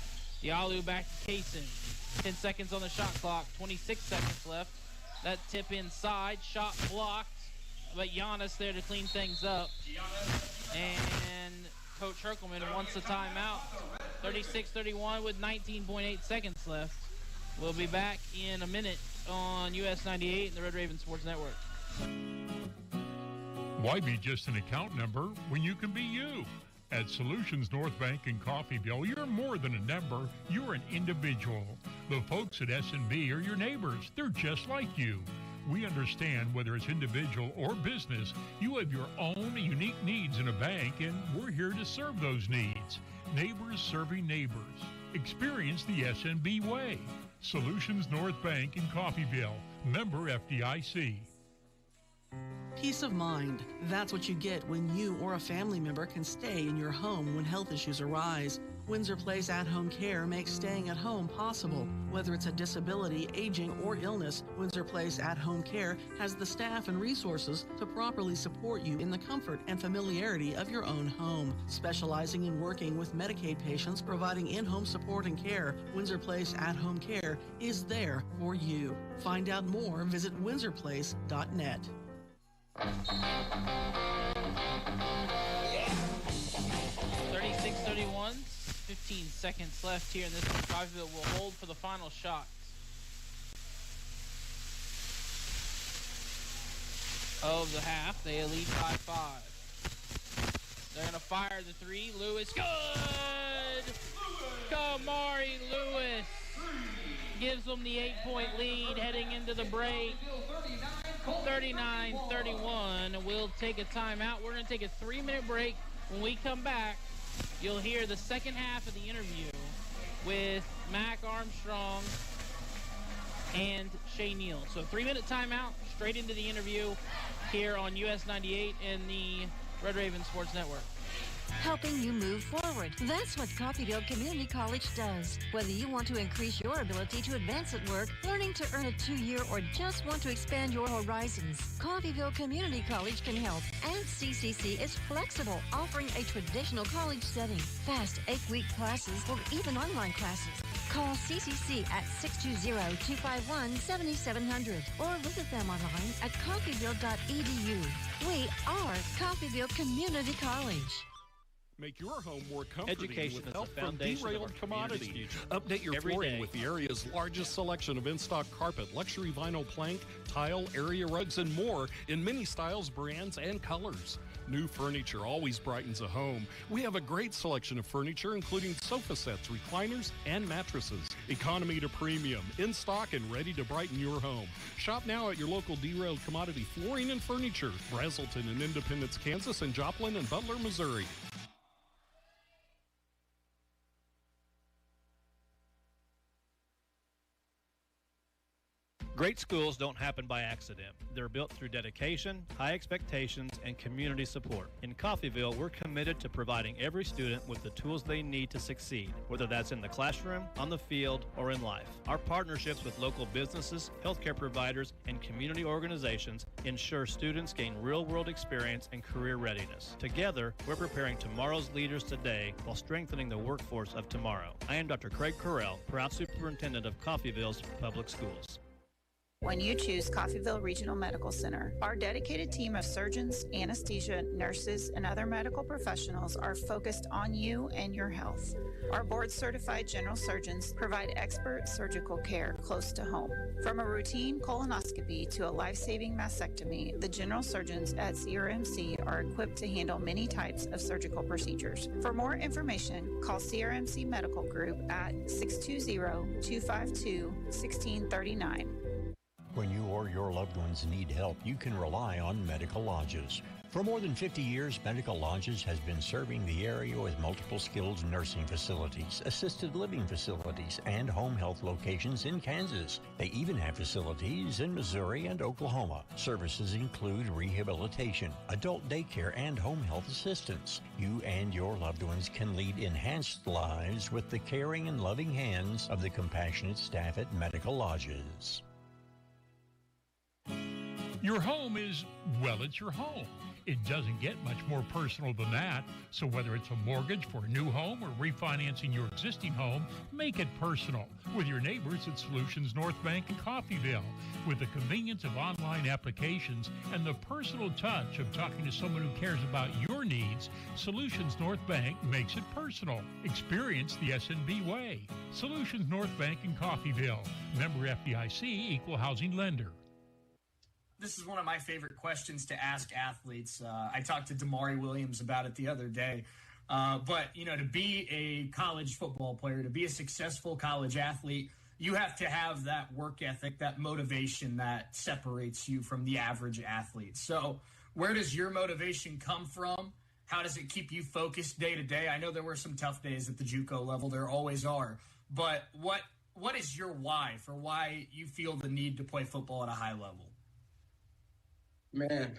Diallo back to Kaysen. 10 seconds on the shot clock. 26 seconds left. That tip inside. Shot blocked. But Giannis there to clean things up. And Coach Herkelman wants a timeout. 36-31 with 19.8 seconds left. We'll be back in a minute on US 98 and the Red Raven Sports Network. Why be just an account number when you can be you? At Solutions North Bank in Coffeyville, you're more than a number, you're an individual. The folks at S&B are your neighbors. They're just like you. We understand whether it's individual or business, you have your own unique needs in a bank, and we're here to serve those needs. Neighbors serving neighbors. Experience the S&B way. Solutions North Bank in Coffeyville. Member FDIC. Peace of mind. That's what you get when you or a family member can stay in your home when health issues arise. Windsor Place At-Home Care makes staying at home possible. Whether it's a disability, aging, or illness, Windsor Place At-Home Care has the staff and resources to properly support you in the comfort and familiarity of your own home. Specializing in working with Medicaid patients providing in-home support and care, Windsor Place At-Home Care is there for you. Find out more, visit windsorplace.net. 36-31, 15 seconds left here in this one. Coffeyville will hold for the final shots of the half. They lead by 5. They're going to fire the three. Lewis, good! Kamari Lewis gives them the 8-point lead heading into the break. 39-31. We'll take a timeout. We're going to take a 3-minute break. When we come back, you'll hear the second half of the interview with Mac Armstrong and Shay Neal. So 3-minute timeout, straight into the interview here on US 98 and the Red Raven Sports Network. Helping you move forward. That's what Coffeyville Community College does. Whether you want to increase your ability to advance at work, learning to earn a 2-year, or just want to expand your horizons, Coffeyville Community College can help. And CCC is flexible, offering a traditional college setting, fast 8-week classes, or even online classes. Call CCC at 620-251-7700 or visit them online at coffeyville.edu. We are Coffeyville Community College. Make your home more comforting Education with is help the from foundation of Derailed our Commodity. community's future. Update your Every flooring day. with the area's largest selection of in-stock carpet, luxury vinyl plank, tile, area rugs, and more in many styles, brands, and colors. New furniture always brightens a home. We have a great selection of furniture, including sofa sets, recliners, and mattresses. Economy to premium, in stock and ready to brighten your home. Shop now at your local Derailed Commodity Flooring and Furniture, Brazelton in Independence, Kansas, and Joplin and Butler, Missouri. Great schools don't happen by accident. They're built through dedication, high expectations, and community support. In Coffeyville, we're committed to providing every student with the tools they need to succeed, whether that's in the classroom, on the field, or in life. Our partnerships with local businesses, healthcare providers, and community organizations ensure students gain real-world experience and career readiness. Together, we're preparing tomorrow's leaders today while strengthening the workforce of tomorrow. I am Dr. Craig Carell, proud superintendent of Coffeyville's Public Schools. When you choose Coffeyville Regional Medical Center, our dedicated team of surgeons, anesthesia, nurses, and other medical professionals are focused on you and your health. Our board-certified general surgeons provide expert surgical care close to home. From a routine colonoscopy to a life-saving mastectomy, the general surgeons at CRMC are equipped to handle many types of surgical procedures. For more information, call CRMC Medical Group at 620-252-1639. When you or your loved ones need help, you can rely on Medical Lodges. For more than 50 years, Medical Lodges has been serving the area with multiple skilled nursing facilities, assisted living facilities, and home health locations in Kansas. They even have facilities in Missouri and Oklahoma. Services include rehabilitation, adult daycare, and home health assistance. You and your loved ones can lead enhanced lives with the caring and loving hands of the compassionate staff at Medical Lodges. Your home is, well, it's your home. It doesn't get much more personal than that. So whether it's a mortgage for a new home or refinancing your existing home, make it personal with your neighbors at Solutions North Bank in Coffeyville. With the convenience of online applications and the personal touch of talking to someone who cares about your needs, Solutions North Bank makes it personal. Experience the SNB way. Solutions North Bank in Coffeyville. Member FDIC, equal housing lender. This is one of my favorite questions to ask athletes. I talked to Damari Williams about it the other day. But, you know, to be a college football player, to be a successful college athlete, you have to have that work ethic, that motivation that separates you from the average athlete. So where does your motivation come from? How does it keep you focused day to day? I know there were some tough days at the JUCO level. There always are. But what is your why for why you feel the need to play football at a high level? Man,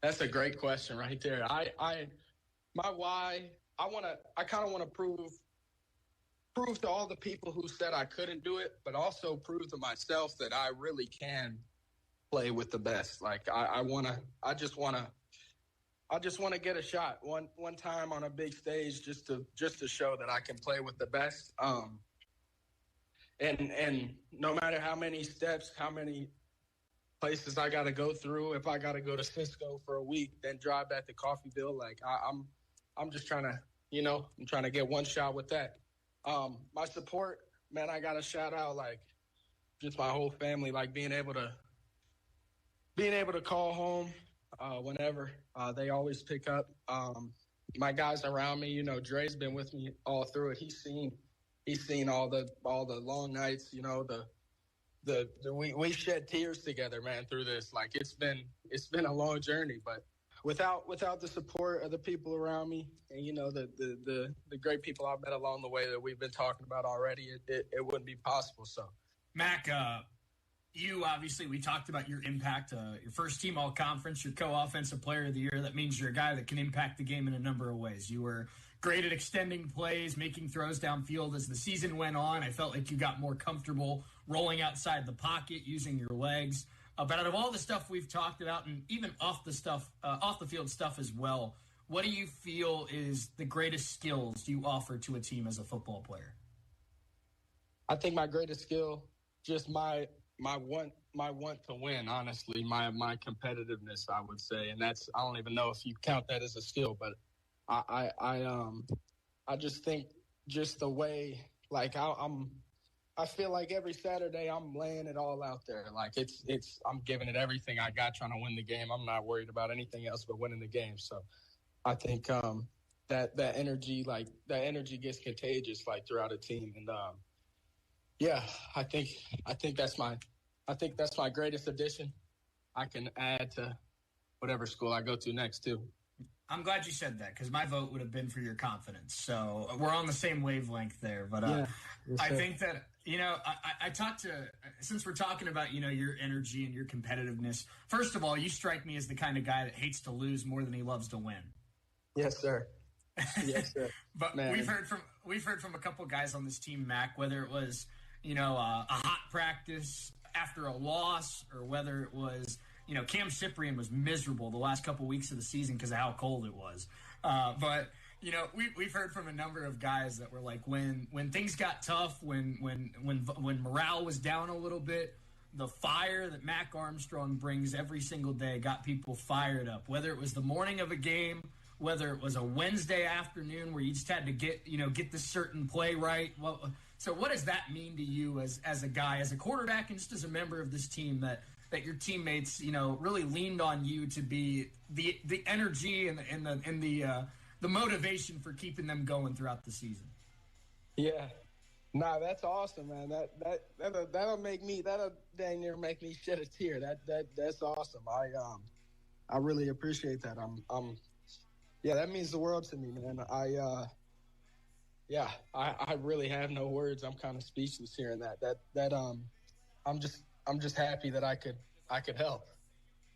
that's a great question right there. My why, I kind of want to prove to all the people who said I couldn't do it, but also prove to myself that I really can play with the best. Like I just want to get a shot one time on a big stage just to show that I can play with the best. And no matter how many steps, how many places I got to go through, if I got to go to Cisco for a week, then drive back to Coffeyville, like I'm just trying to, I'm trying to get one shot with that. My support, man, I got to shout out like just my whole family, like being able to call home whenever they always pick up. My guys around me, Dre's been with me all through it. He's seen all the long nights, we shed tears together, man, through this. Like it's been a long journey, but without the support of the people around me and the great people I've met along the way that we've been talking about already, it wouldn't be possible. So, Mac, you obviously, we talked about your impact, your first team all conference, your co-offensive player of the year. That means you're a guy that can impact the game in a number of ways. You were great at extending plays, making throws downfield. As the season went on, I felt like you got more comfortable rolling outside the pocket, using your legs. But out of all the stuff we've talked about, and even off the field stuff as well, what do you feel is the greatest skills you offer to a team as a football player? I think my greatest skill, just my want to win, honestly, my competitiveness, I would say. And that's, I don't even know if you count that as a skill, but I just think just the way, like I feel like every Saturday I'm laying it all out there. Like I'm giving it everything I got, trying to win the game. I'm not worried about anything else but winning the game. So I think that energy gets contagious, like throughout a team. And yeah, I think that's my greatest addition. I can add to whatever school I go to next too. I'm glad you said that, because my vote would have been for your confidence. So we're on the same wavelength there. But yeah, I think that I talked to, since we're talking about, your energy and your competitiveness, first of all, you strike me as the kind of guy that hates to lose more than he loves to win. Yes, sir. Yes, sir. But Man. we've heard from a couple guys on this team, Mac, whether it was, a hot practice after a loss, or whether it was, Cam Cyprian was miserable the last couple weeks of the season because of how cold it was. But we've heard from a number of guys that were like, when things got tough, when morale was down a little bit, the fire that Mac Armstrong brings every single day got people fired up. Whether it was the morning of a game, whether it was a Wednesday afternoon where you just had to get this certain play right. Well, so what does that mean to you as a guy, as a quarterback, and just as a member of this team that your teammates, really leaned on you to be the energy and the motivation for keeping them going throughout the season? Yeah. Nah, that's awesome, man. That'll dang near make me shed a tear. That's awesome. I really appreciate that. Yeah, that means the world to me, man. I really have no words. I'm kind of speechless hearing that. I'm just happy that I could help.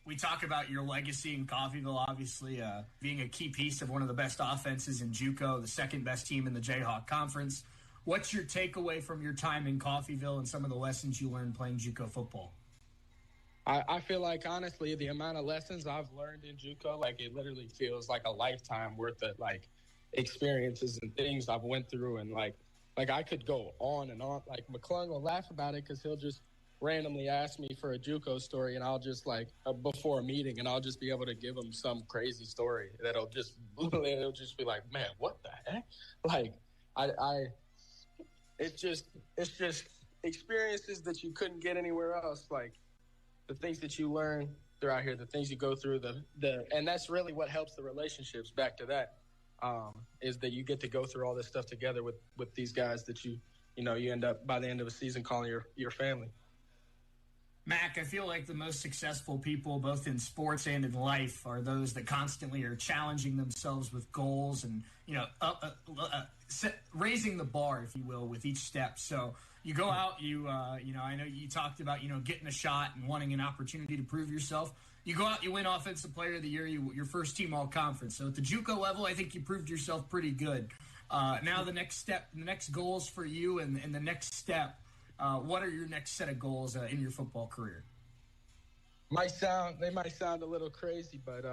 We talk about your legacy in Coffeyville, obviously being a key piece of one of the best offenses in JUCO, the second best team in the Jayhawk Conference. What's your takeaway from your time in Coffeyville and some of the lessons you learned playing JUCO football? I feel like, honestly, the amount of lessons I've learned in JUCO, like, it literally feels like a lifetime worth of, like, experiences and things I've went through. And, like I could go on and on. Like, McClung will laugh about it because he'll just randomly ask me for a JUCO story, and I'll just, before a meeting, and I'll just be able to give him some crazy story that'll just be like, man, what the heck? Like, it's just experiences that you couldn't get anywhere else. Like, the things that you learn throughout here, the things you go through, and that's really what helps the relationships. Back to that, is that you get to go through all this stuff together with these guys that you end up by the end of a season calling your family. Mac, I feel like the most successful people, both in sports and in life, are those that constantly are challenging themselves with goals and, raising the bar, if you will, with each step. So you go out, I know you talked about, getting a shot and wanting an opportunity to prove yourself. You go out, you win Offensive Player of the Year, your first team all-conference. So at the JUCO level, I think you proved yourself pretty good. Now the next step, the next goals for you and the next step, what are your next set of goals in your football career? They might sound a little crazy, but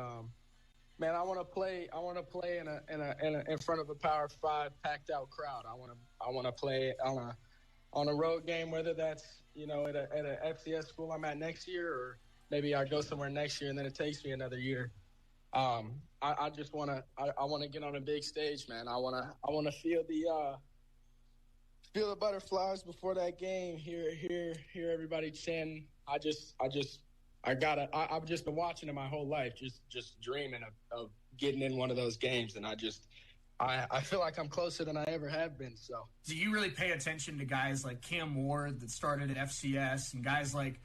man, I want to play in front of a Power 5 packed out crowd. I want to play on a road game, whether that's at a FCS school I'm at next year, or maybe I go somewhere next year and then it takes me another year. I just want to get on a big stage, man. I want to feel the butterflies before that game. Hear everybody chanting. I've just been watching it my whole life, just dreaming of getting in one of those games, and I feel like I'm closer than I ever have been. So, do you really pay attention to guys like Cam Ward that started at FCS, and guys like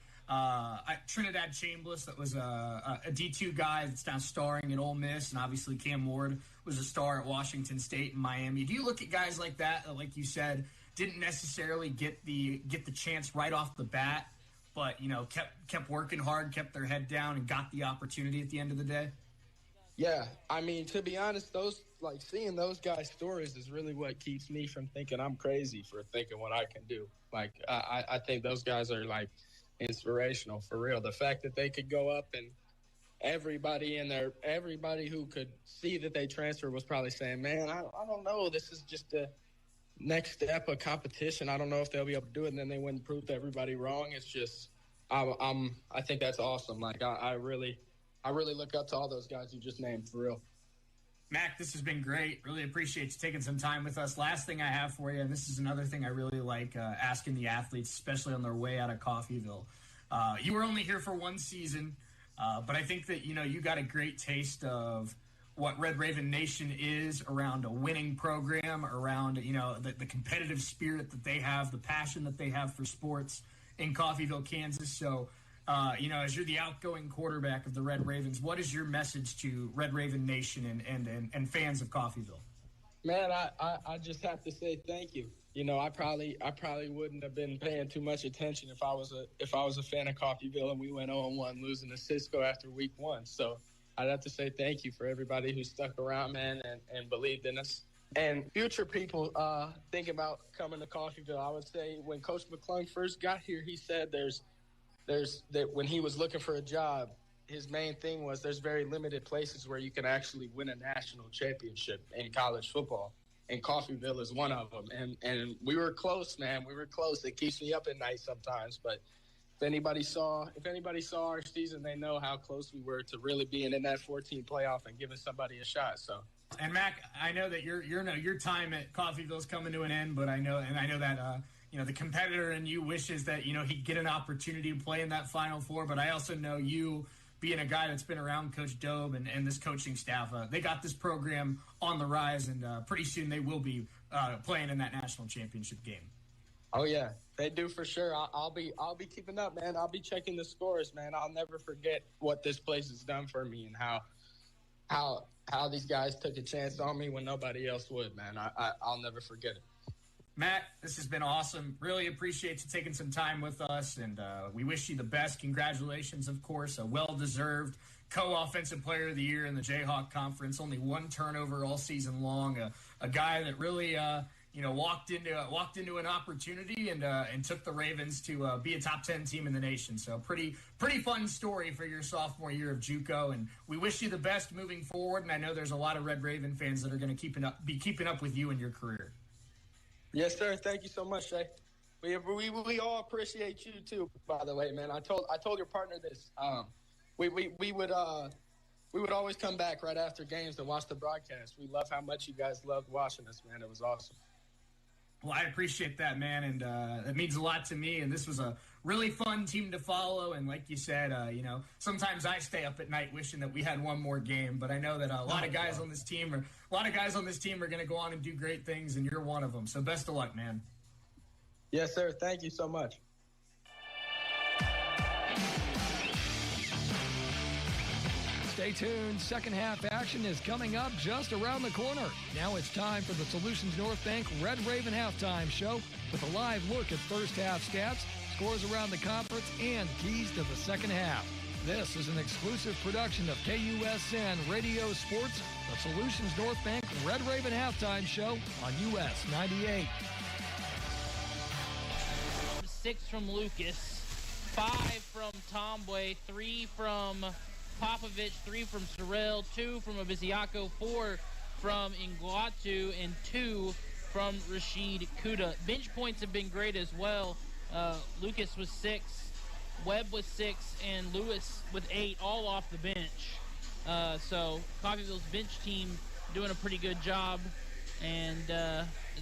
Trinidad Chambliss that was a D2 guy that's now starring at Ole Miss, and obviously Cam Ward was a star at Washington State and Miami? Do you look at guys like that, like you said, didn't necessarily get the chance right off the bat, but kept working hard, kept their head down, and got the opportunity at the end of the day? Yeah, I mean, to be honest, seeing those guys' stories is really what keeps me from thinking I'm crazy for thinking what I can do. Like, I think those guys are inspirational for real. The fact that they could go up and everybody who could see that they transferred was probably saying, man, I don't know, this is just the next step of competition. I don't know if they'll be able to do it. And then they went and proved everybody wrong. It's just, I think that's awesome. Like, I really look up to all those guys you just named, for real. Mac, this has been great. Really appreciate you taking some time with us. Last thing I have for you, and this is another thing I really like asking the athletes, especially on their way out of Coffeyville. You were only here for one season, but I think that, you got a great taste of what Red Raven Nation is around a winning program, around, the competitive spirit that they have, the passion that they have for sports in Coffeyville, Kansas. So, as you're the outgoing quarterback of the Red Ravens, what is your message to Red Raven Nation and fans of Coffeyville? Man, I just have to say thank you. You know, I probably wouldn't have been paying too much attention if I was a fan of Coffeyville and we went 0-1 losing to Cisco after week 1. So I'd have to say thank you for everybody who stuck around, man, and believed in us. And future people think about coming to Coffeyville, I would say when Coach McClung first got here, he said there's that when he was looking for a job, his main thing was there's very limited places where you can actually win a national championship in college football. And Coffeyville is one of them. And we were close, man. We were close. It keeps me up at night sometimes. But if anybody saw our season, they know how close we were to really being in that 14 playoff and giving somebody a shot. So. And Mac, I know that your time at Coffeyville is coming to an end, but I know that the competitor in you wishes that he'd get an opportunity to play in that Final Four. But I also know you, being a guy that's been around Coach Dobe and this coaching staff, they got this program on the rise, and pretty soon they will be playing in that national championship game. Oh yeah, they do for sure. I'll be keeping up, man. I'll be checking the scores, man. I'll never forget what this place has done for me and how these guys took a chance on me when nobody else would, man. I'll never forget it. Matt, this has been awesome. Really appreciate you taking some time with us, and we wish you the best. Congratulations, of course, a well-deserved co-offensive player of the year in the Jayhawk Conference. Only one turnover all season long. A guy that really, walked into an opportunity and took the Ravens to be a top 10 team in the nation. So pretty fun story for your sophomore year of JUCO, and we wish you the best moving forward. And I know there's a lot of Red Raven fans that are going to be keeping up with you in your career. Yes, sir. Thank you so much, Shay. We all appreciate you too. By the way, man, I told your partner this. We would always come back right after games to watch the broadcast. We love how much you guys loved watching us, man. It was awesome. Well, I appreciate that, man, and it means a lot to me. And this was a really fun team to follow. And like you said, sometimes I stay up at night wishing that we had one more game. But I know that a lot of guys on this team are going to go on and do great things, and you're one of them. So best of luck, man. Yes, sir. Thank you so much. Stay tuned. Second half action is coming up just around the corner. Now it's time for the Solutions North Bank Red Raven Halftime Show with a live look at first half stats, scores around the conference, and keys to the second half. This is an exclusive production of KUSN Radio Sports, the Solutions North Bank Red Raven Halftime Show on US 98. 6 from Lucas, 5 from Tomboy, 3 from Popovich, 3 from Sorrell, 2 from Abiziaco, 4 from Iguatu, and 2 from Rashid Kuda. Bench points have been great as well. Lucas was 6, Webb was 6, and Lewis with 8, all off the bench. So Coffeyville's bench team doing a pretty good job, and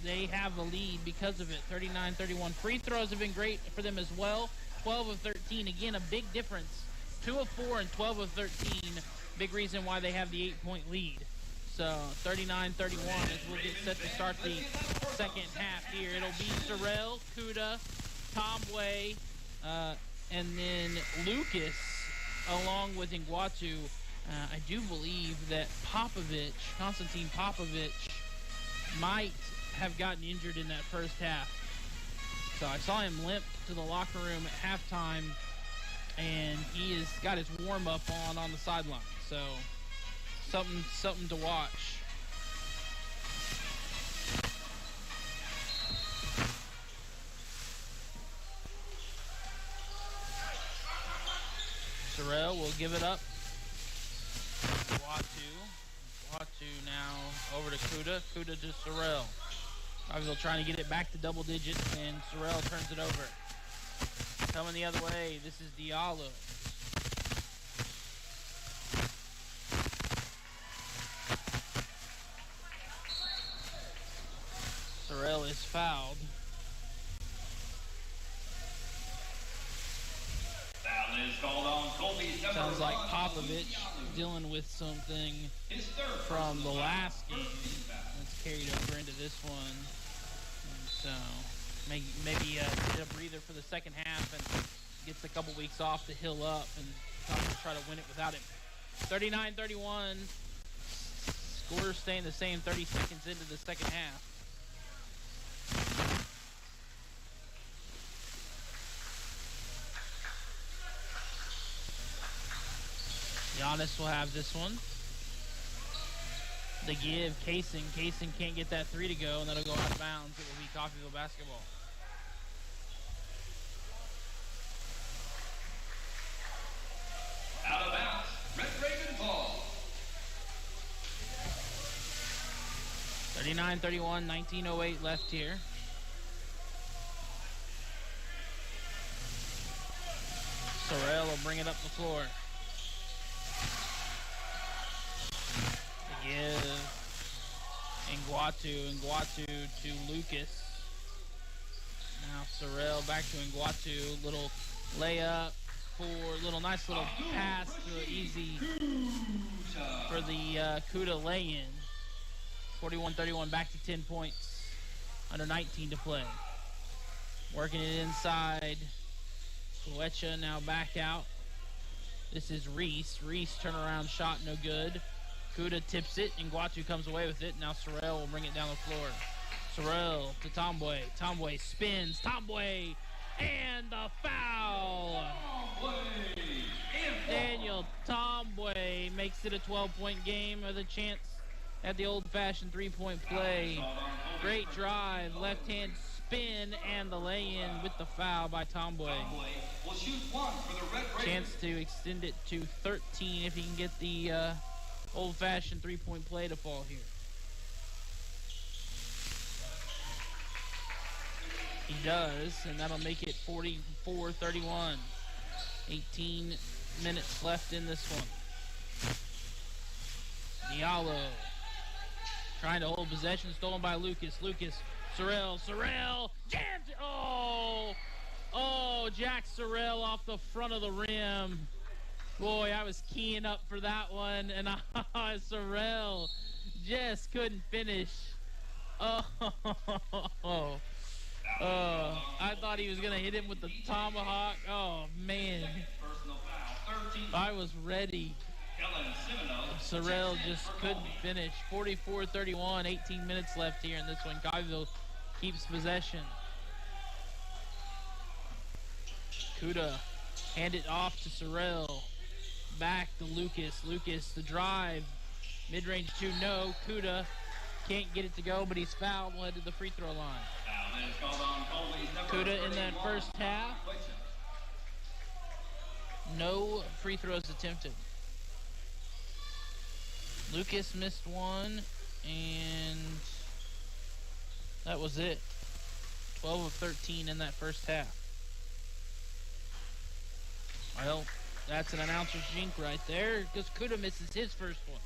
they have a lead because of it, 39-31. Free throws have been great for them as well, 12 of 13. Again, a big difference. 2 of 4 and 12 of 13. Big reason why they have the 8-point lead. So 39-31 as we'll get set to start the second half here. It'll be Sorrell, Kuda, Tomway, and then Lucas along with Iguatu. I do believe that Konstantin Popovich, might have gotten injured in that first half. So I saw him limp to the locker room at halftime, and he has got his warm-up on the sideline. So something to watch. Sorrell will give it up. Watu now over to Kuda. Kuda to Sorrell. Coffeyville trying to get it back to double digits, and Sorrell turns it over. Coming the other way, this is Diallo. Sorrell is fouled. Foul is called on Colby. Sounds like Popovich dealing with something from the last game that's carried over into this one. And so maybe get a breather for the second half and gets a couple weeks off to heal up and try to win it without him. 39-31. Scores staying the same 30 seconds into the second half. Giannis will have this one. The give, Kaysen. Kaysen can't get that three to go, and that'll go out of bounds. It will be Coffeyville basketball. Out of bounds, Red Raven ball. 39-31, 19:08 left here. Sorrell will bring it up the floor. The give. Nguatu to Lucas. Now Sorrell back to Nguatu. Little layup. Nice little pass to easy for the Kuta lay-in. 41-31, back to 10 points. Under 19 to play. Working it inside. Goetia now back out. This is Reese. Reese turnaround shot, no good. Kuta tips it, and Nguatu comes away with it. Now Sorrell will bring it down the floor. Sorrell to Tomboy. Tomboy spins. Tomboy, and the foul. Daniel Tomboy makes it a 12-point game with a chance at the old-fashioned three-point play. Great drive, left-hand spin, and the lay-in with the foul by Tomboy. Chance to extend it to 13 if he can get the old-fashioned three-point play to fall here. He does, and that'll make it 44-31. 18 minutes left in this one. Diallo trying to hold possession, stolen by Lucas. Sorrell, jams it. Oh, Jack Sorrell off the front of the rim. Boy, I was keying up for that one, and Sorrell just couldn't finish. I thought he was going to hit him with the tomahawk. Oh, man. I was ready. Sorrell just couldn't finish. 44-31, 18 minutes left here in this one. Coffeyville keeps possession. Kuta hand it off to Sorrell. Back to Lucas. Lucas, the drive. Mid-range two, no. Kuta can't get it to go, but he's fouled. Will head to the free throw line. Kuta in that first half. No free throws attempted. Lucas missed one, and that was it. 12 of 13 in that first half. Well, that's an announcer's jink right there, because Kuta misses his first one.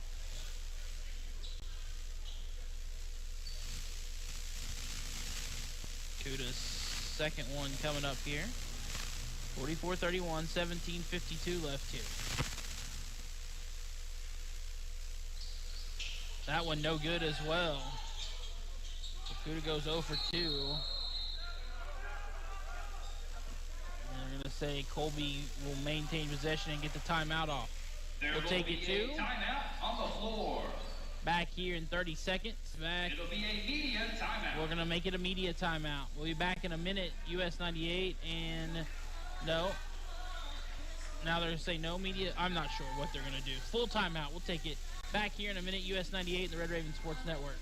Kuta's second one coming up here. 44-31, 17:52 left here. That one no good as well. So Kuta goes 0 for 2. And they're going to say Colby will maintain possession and get the timeout off. We'll take it to timeout on the floor. Back here in 30 seconds. It'll be a media timeout. We're going to make it a media timeout. We'll be back in a minute. US 98 and no. Now they're going to say no media. I'm not sure what they're going to do. Full timeout. We'll take it. Back here in a minute, US 98 and the Red Raven Sports Network.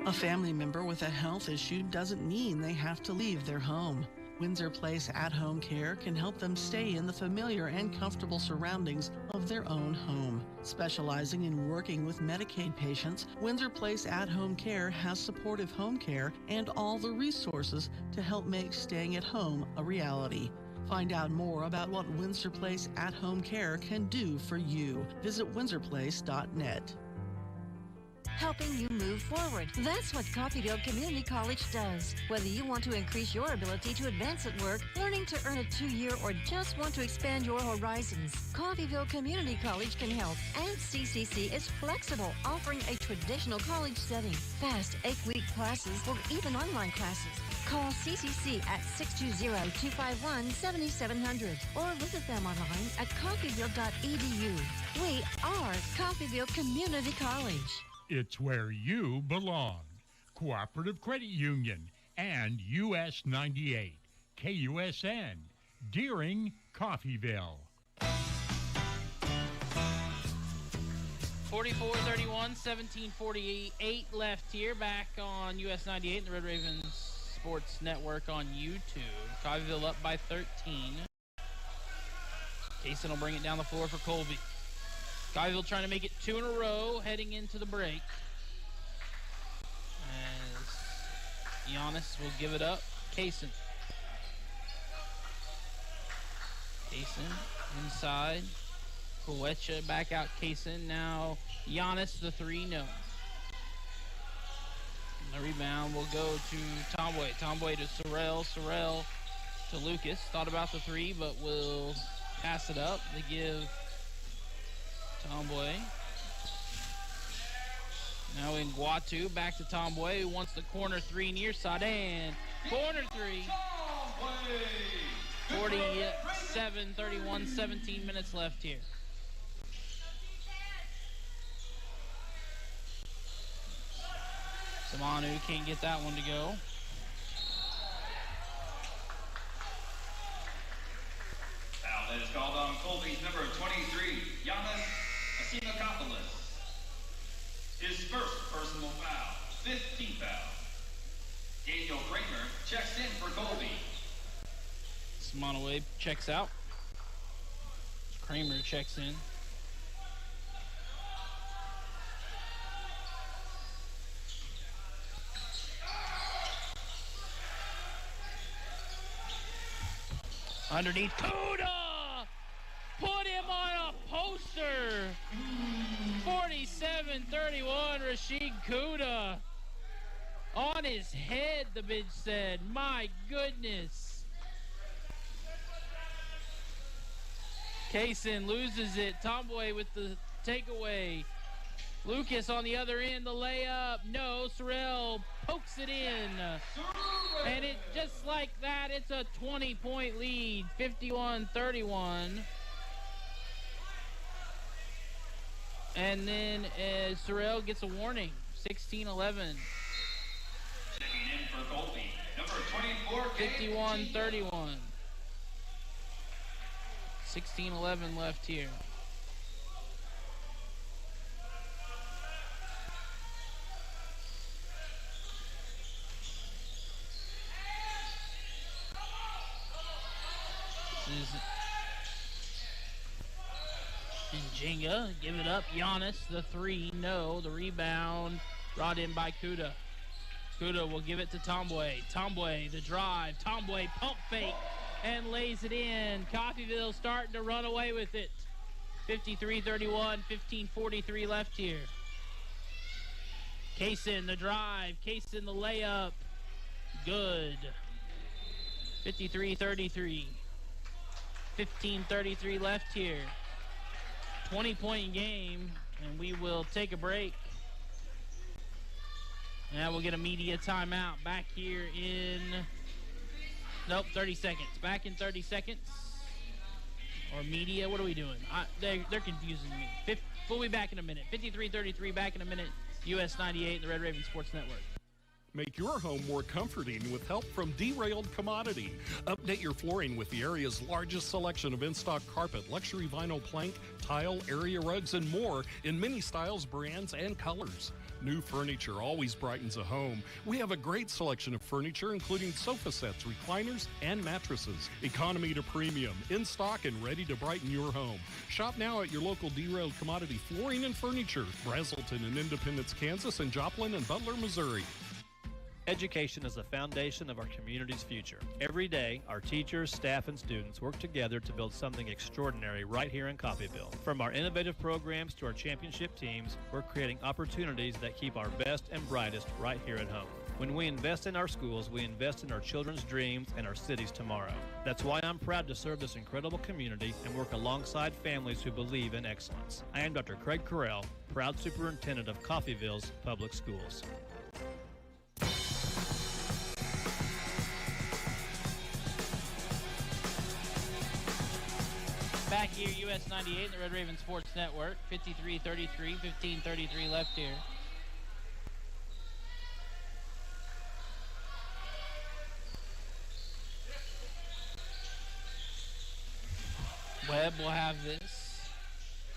A family member with a health issue doesn't mean they have to leave their home. Windsor Place at-home care can help them stay in the familiar and comfortable surroundings of their own home. Specializing in working with Medicaid patients, Windsor Place at-home care has supportive home care and all the resources to help make staying at home a reality. Find out more about what Windsor Place at-home care can do for you. Visit windsorplace.net. Helping you move forward. That's what Coffeyville Community College does. Whether you want to increase your ability to advance at work, learning to earn a 2-year, or just want to expand your horizons, Coffeyville Community College can help. And CCC is flexible, offering a traditional college setting, fast 8-week classes, or even online classes. Call CCC at 620-251-7700 or visit them online at coffeyville.edu. We are Coffeyville Community College. It's where you belong. Cooperative Credit Union and US 98, KUSN, Deering, Coffeyville. 44-31, 17:48 left here. Back on US 98 and the Red Ravens Sports Network on YouTube. Coffeyville up by 13. Kaysen will bring it down the floor for Colby. Coffeyville trying to make it 2 in a row heading into the break. As Giannis will give it up. Kaysen. Kaysen inside. Kowecha back out Kaysen. Now Giannis, the 3, no. And the rebound will go to Tomboy. Tomboy to Sorrell. Sorrell to Lucas. Thought about the 3, but will pass it up. They give Tomboy. Now in Guatu, back to Tomboy, who wants the corner 3 near side, and corner 3. 47-31, 17 minutes left here. Samanu can't get that one to go. Foul that is called on Colby's number 23, Giannis Asimakopoulos. His first personal foul, 15th foul. Daniel Kramer checks in for Colby. Simonoway checks out. Kramer checks in. Underneath Kuda! Put him on a poster! 47-31, Rashid Kuda. On his head, the bench said. My goodness. Kaysen loses it. Tomboy with the takeaway. Lucas on the other end, the layup. No, Sorrell pokes it in. And it just like that, it's a 20-point lead, 51-31. And then Sorrell gets a warning, 16-11. Checking in for Colby, number 24, 51-31. 16-11 left here. Jenga, give it up. Giannis, the 3, no. The rebound brought in by Kuda. Kuda will give it to Tomboy. Tomboy, the drive. Tomboy, pump fake, and lays it in. Coffeyville starting to run away with it. 53-31, 15:43 left here. Kaysen, the drive. Kaysen, the layup. Good. 53-33. 15:33 left here. 20-point game, and we will take a break. Now we'll get a media timeout back here in, 30 seconds. Back in 30 seconds. Or media, what are we doing? They're confusing me. We'll be back in a minute. 53-33, back in a minute. US 98, the Red Raven Sports Network. Make your home more comforting with help from Derailed Commodity. Update your flooring with the area's largest selection of in-stock carpet, luxury vinyl plank, tile, area rugs, and more in many styles, brands, and colors. New furniture always brightens a home. We have a great selection of furniture, including sofa sets, recliners, and mattresses. Economy to premium, in stock and ready to brighten your home. Shop now at your local Derailed Commodity Flooring and Furniture, Brazelton and Independence, Kansas, and Joplin and Butler, Missouri. Education is the foundation of our community's future. Every day, our teachers, staff, and students work together to build something extraordinary right here in Coffeyville. From our innovative programs to our championship teams, we're creating opportunities that keep our best and brightest right here at home. When we invest in our schools, we invest in our children's dreams and our city's tomorrow. That's why I'm proud to serve this incredible community and work alongside families who believe in excellence. I am Dr. Craig Carell, proud superintendent of Coffeyville's Public Schools. Back Back here, US 98, the Red Raven Sports Network. 53-33, 15:33 left here. Webb will have this.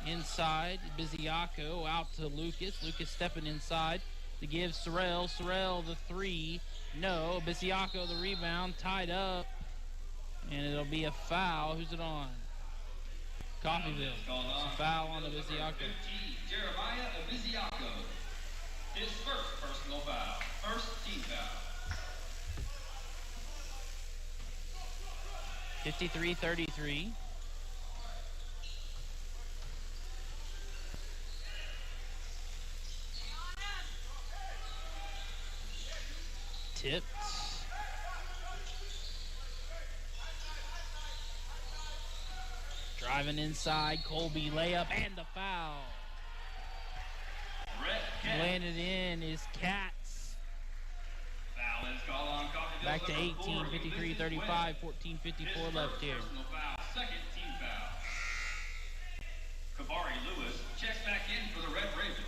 Inside, Biziaco out to Lucas. Lucas stepping inside to give Sorrell. Sorrell the three. No. Biziaco the rebound. Tied up. And it'll be a foul. Who's it on? Coffeyville. It's a foul on the Biziaco. Jeremiah Biziaco. His first personal foul. First team foul. 53-33. Tipped. Driving inside, Colby layup and the foul. Landed in is Cats. Foul is called on Coffeyville. Back to 18, 53-35, 14:54 left here. Second team foul. Kabari Lewis checks back in for the Red Ravens.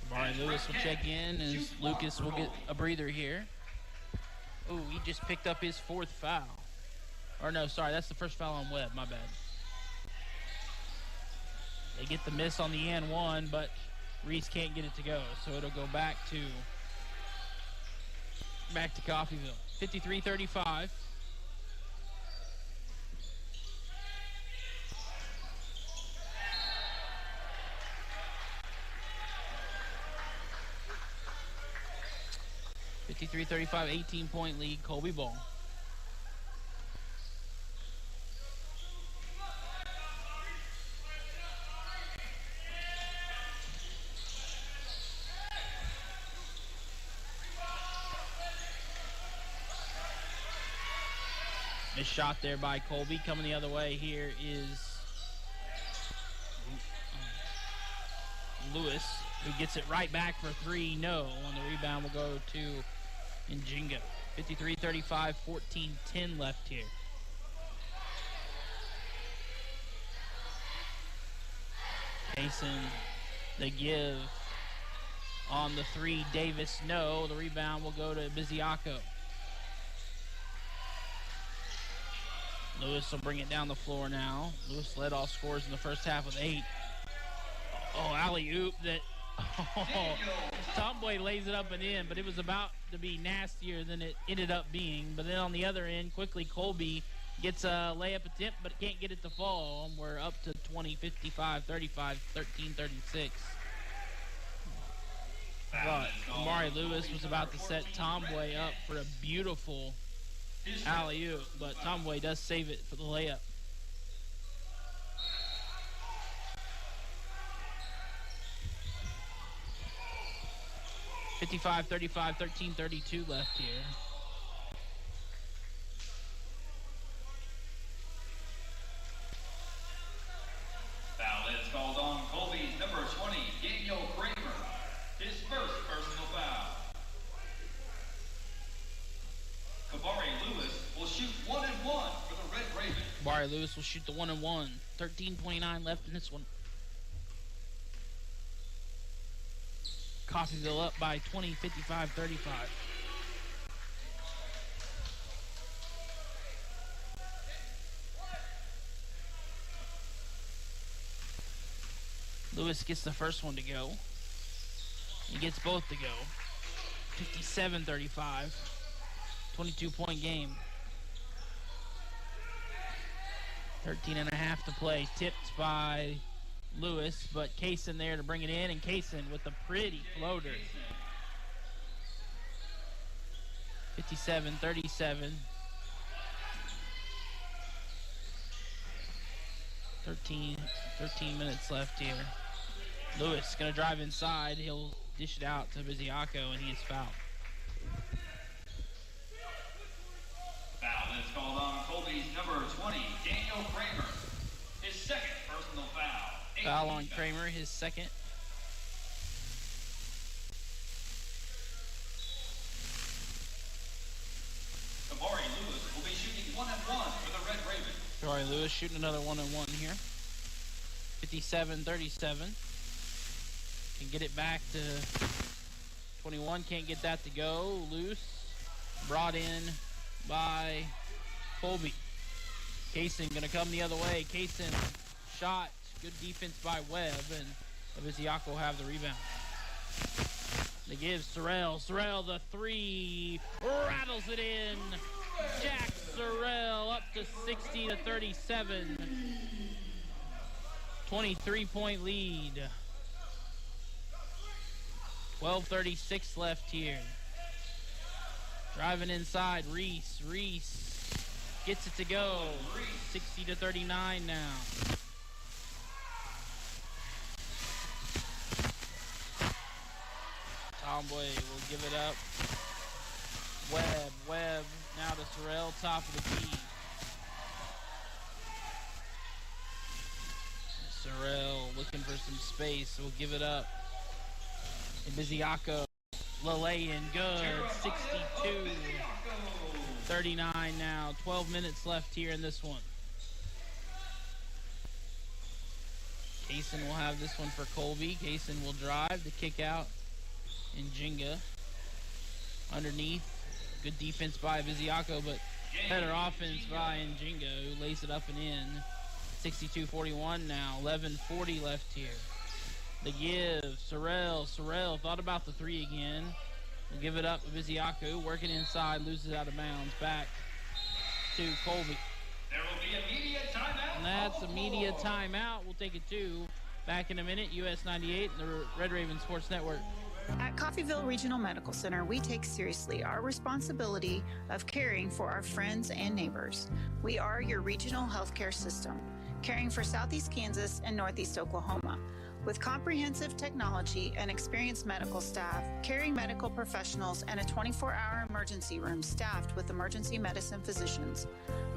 Kabari Lewis will check in as Lucas will get a breather here. Ooh, he just picked up his fourth foul. Or no, sorry, that's the first foul on Webb, my bad. They get the miss on the and one, but Reese can't get it to go, so it'll go back to Coffeyville. 53-35. .35, 18-point lead, Colby ball. A shot there by Colby. Coming the other way here is Lewis, who gets it right back for three. No. On the rebound will go to Njinga. 53-35, 14-10 left here. Mason, the give on the three. Davis, no. The rebound will go to Biziaco. Lewis will bring it down the floor now. Lewis led all scores in the first half with 8. Oh, alley-oop that Tomboy lays it up and in, but it was about to be nastier than it ended up being. But then on the other end, quickly Colby gets a layup attempt, but can't get it to fall. We're up to 20, 55, 35, 13, 36. But Amari Lewis was about to set Tomboy up for a beautiful alley-oop, but Tomboy does save it for the layup. (55-35, 13:32 left here. Foul is called on Colby's number 20, Daniel Kramer. His first personal foul. Kabari Lewis will shoot 1 and 1 for the Red Ravens. Kabari Lewis will shoot the 1 and 1. 13:29 left in this one. Coffeyville up by 20, 55-35. Lewis gets the first one to go. He gets both to go. 57-35. 22-point game. 13.5 to play. Tipped by Lewis, but Kaysen there to bring it in, and Kaysen with a pretty floater. 57-37. 13 minutes left here. Lewis gonna drive inside. He'll dish it out to Biziaco, and he is fouled. Foul is called on Colby's number 20, Daniel Kramer. His second personal foul. Foul on Kramer, his second. Kabari Lewis will be shooting 1 and 1 for the Red Ravens. Kabari Lewis shooting another 1 and 1 here. 57-37. Can get it back to 21. Can't get that to go. Loose. Brought in by Colby. Kaysen going to come the other way. Kaysen shot. Good defense by Webb, and Aviziaco will have the rebound. They give Sorrell. Sorrell the three. Rattles it in. Jack Sorrell up to 60-37. 23-point lead. 12:36 left here. Driving inside, Reese. Reese gets it to go. 60-39 now. Tomboy will give it up. Webb now to Sorrell, top of the key. Sorrell looking for some space, will give it up. And Biziaco, Lalayan, good. 62-39 now. 12 minutes left here in this one. Kaysen will have this one for Colby. Kaysen will drive the kick out. Njinga underneath. Good defense by Biziaco, but better offense by Njinga, who lays it up and in. 62-41 now. 11:40 left here. The give. Sorrell thought about the three again. We'll give it up to Biziaco. Working inside. Loses out of bounds. Back to Colby. There will be a media timeout. And that's a media timeout. We'll take it to. Back in a minute. US 98 and the Red Raven Sports Network. At Coffeyville Regional Medical Center, we take seriously our responsibility of caring for our friends and neighbors. We are your regional healthcare system, caring for Southeast Kansas and Northeast Oklahoma. With comprehensive technology and experienced medical staff, caring medical professionals, and a 24-hour emergency room staffed with emergency medicine physicians,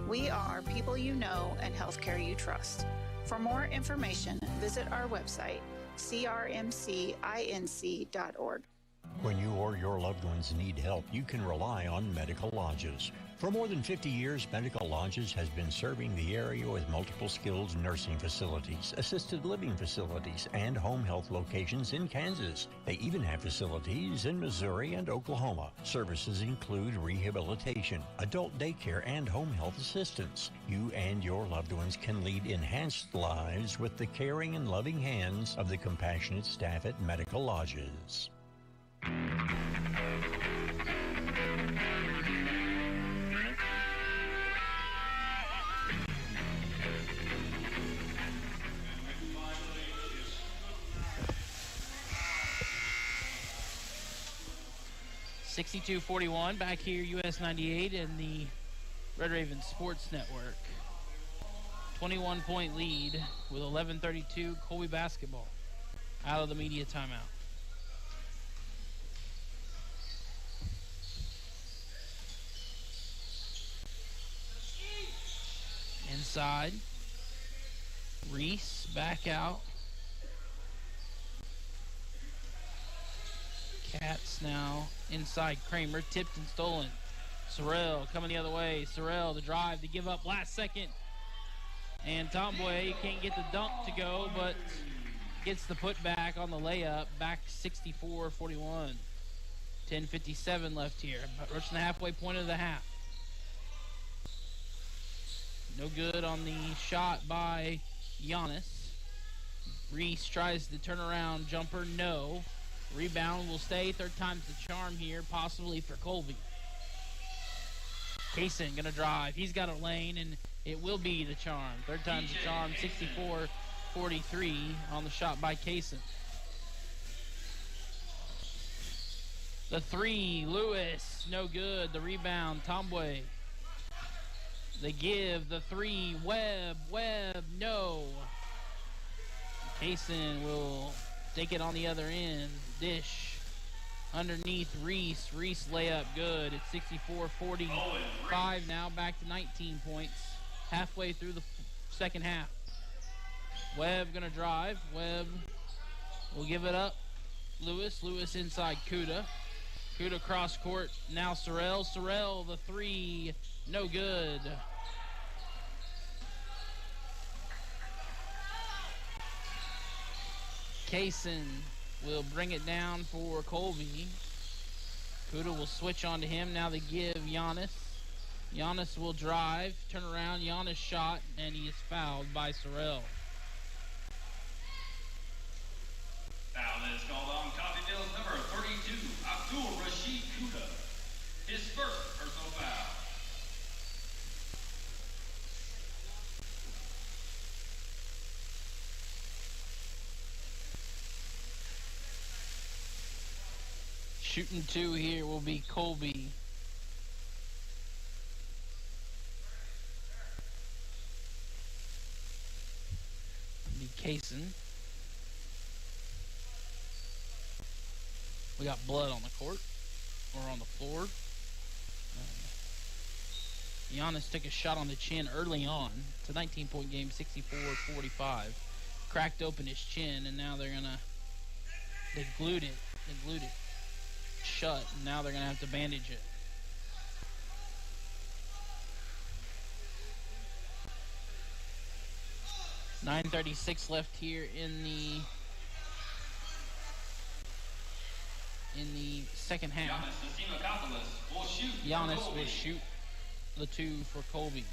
we are people you know and healthcare you trust. For more information, visit our website, crmcinc.org. When you or your loved ones need help, you can rely on Medical Lodges. For more than 50 years, Medical Lodges has been serving the area with multiple skilled nursing facilities, assisted living facilities, and home health locations in Kansas. They even have facilities in Missouri and Oklahoma. Services include rehabilitation, adult daycare, and home health assistance. You and your loved ones can lead enhanced lives with the caring and loving hands of the compassionate staff at Medical Lodges. 62-41 back here, US 98 and the Red Raven Sports Network. 21-point lead with 11:32 Colby basketball out of the media timeout. Inside, Reese back out. Cats now inside Kramer, tipped and stolen. Sorrell coming the other way. Sorrell, the drive, to give up last second. And Tomboy can't get the dunk to go, but gets the putback on the layup. Back 64-41. 10:57 left here. Rushing the halfway point of the half. No good on the shot by Giannis. Reese tries the turnaround jumper. No. Rebound will stay. Third time's the charm here, possibly for Colby. Kaysen gonna drive. He's got a lane, and it will be the charm. Third time's the charm. 64-43 on the shot by Kaysen. The three, Lewis, no good. The rebound, Tomboy. They give the three, Webb, no. Kaysen will take it on the other end. Dish underneath Reese. Reese layup good. It's 64-45 now, back to 19 points. Halfway through the second half. Webb gonna drive. Webb will give it up. Lewis inside Kuda. Kuda cross court. Now Sorrell. Sorrell, the three, no good. Kaysen will bring it down for Colby. Kuda will switch onto him. Now they give Giannis. Giannis will drive, turn around. Giannis shot, and he is fouled by Sorrell. Foul is called on Coffeyville's number 32, Abdul Rashid Kuda. His first personal foul. Shooting 2 here will be Colby. Be Kaysen. We got blood on the court, or on the floor. Giannis took a shot on the chin early on. It's a 19-point game, 64-45. Cracked open his chin, and now they glued it shut, and now they're gonna have to bandage it. .936 left here in the second half. Giannis will shoot the 2 for Colby.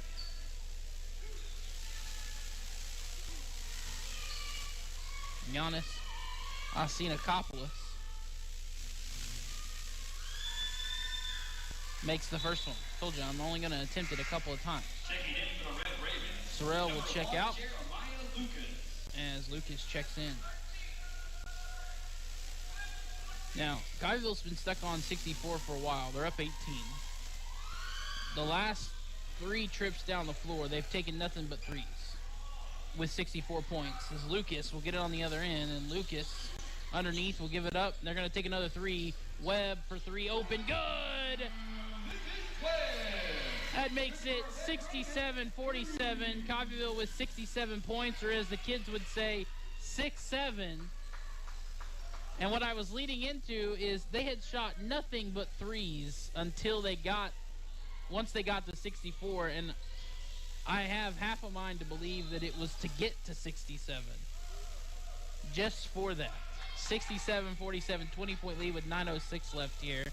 Giannis Asinakopoulos makes the first one. Told you, I'm only going to attempt it a couple of times. Sorrell will check out as Lucas checks in. Now, Coffeyville's been stuck on 64 for a while. They're up 18. The last 3 trips down the floor, they've taken nothing but threes with 64 points. As Lucas will get it on the other end, and Lucas underneath will give it up. They're going to take another 3. Webb for 3, open, good! That makes it 67-47. Coffeyville with 67 points, or as the kids would say, 6-7. And what I was leading into is they had shot nothing but threes until once they got to 64, and I have half a mind to believe that it was to get to 67. Just for that. 67-47, 20-point lead with 9:06 left here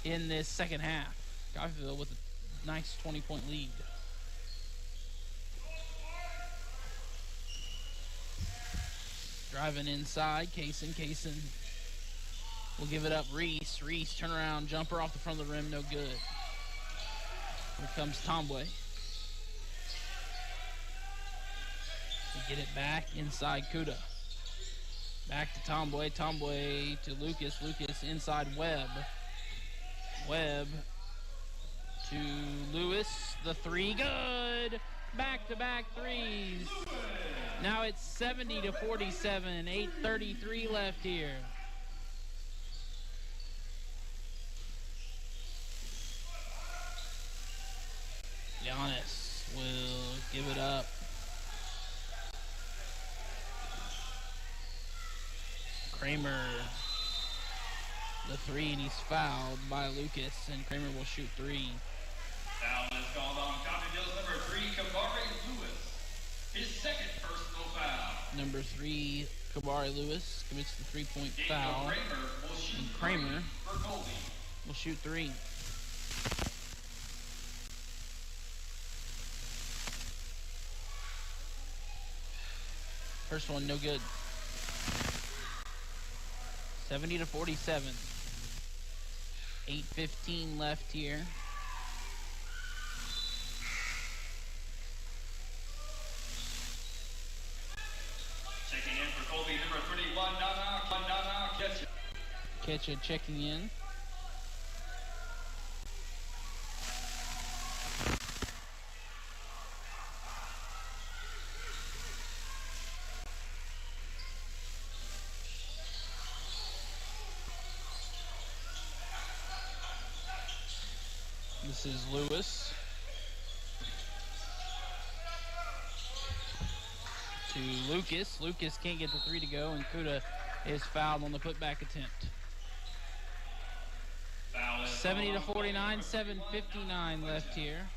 in this second half. Coffeyville with a nice 20-point lead. Driving inside, Kaysen will give it up. Reese, turnaround jumper off the front of the rim, no good. Here comes Tomboy. Get it back inside Kuda. Back to Tomboy to Lucas. Lucas inside Webb. Webb to Lewis. The 3, good. Back-to-back threes. Now it's 70-47. 8:33 left here. Giannis will give it up. Kramer, the 3, and he's fouled by Lucas, and Kramer will shoot 3. Foul is called on Coffeyville's number 3, Kabari Lewis. His second personal foul. Number 3, Kabari Lewis commits the 3-point foul. And Kramer will shoot 3. First one, no good. 70-47. 8:15 left here. Checking in for Colby, number 31, Nana Ketcha checking in. This is Lewis to Lucas. Lucas can't get the 3 to go, and Kuda is fouled on the putback attempt. 70-49, 7:59 left here.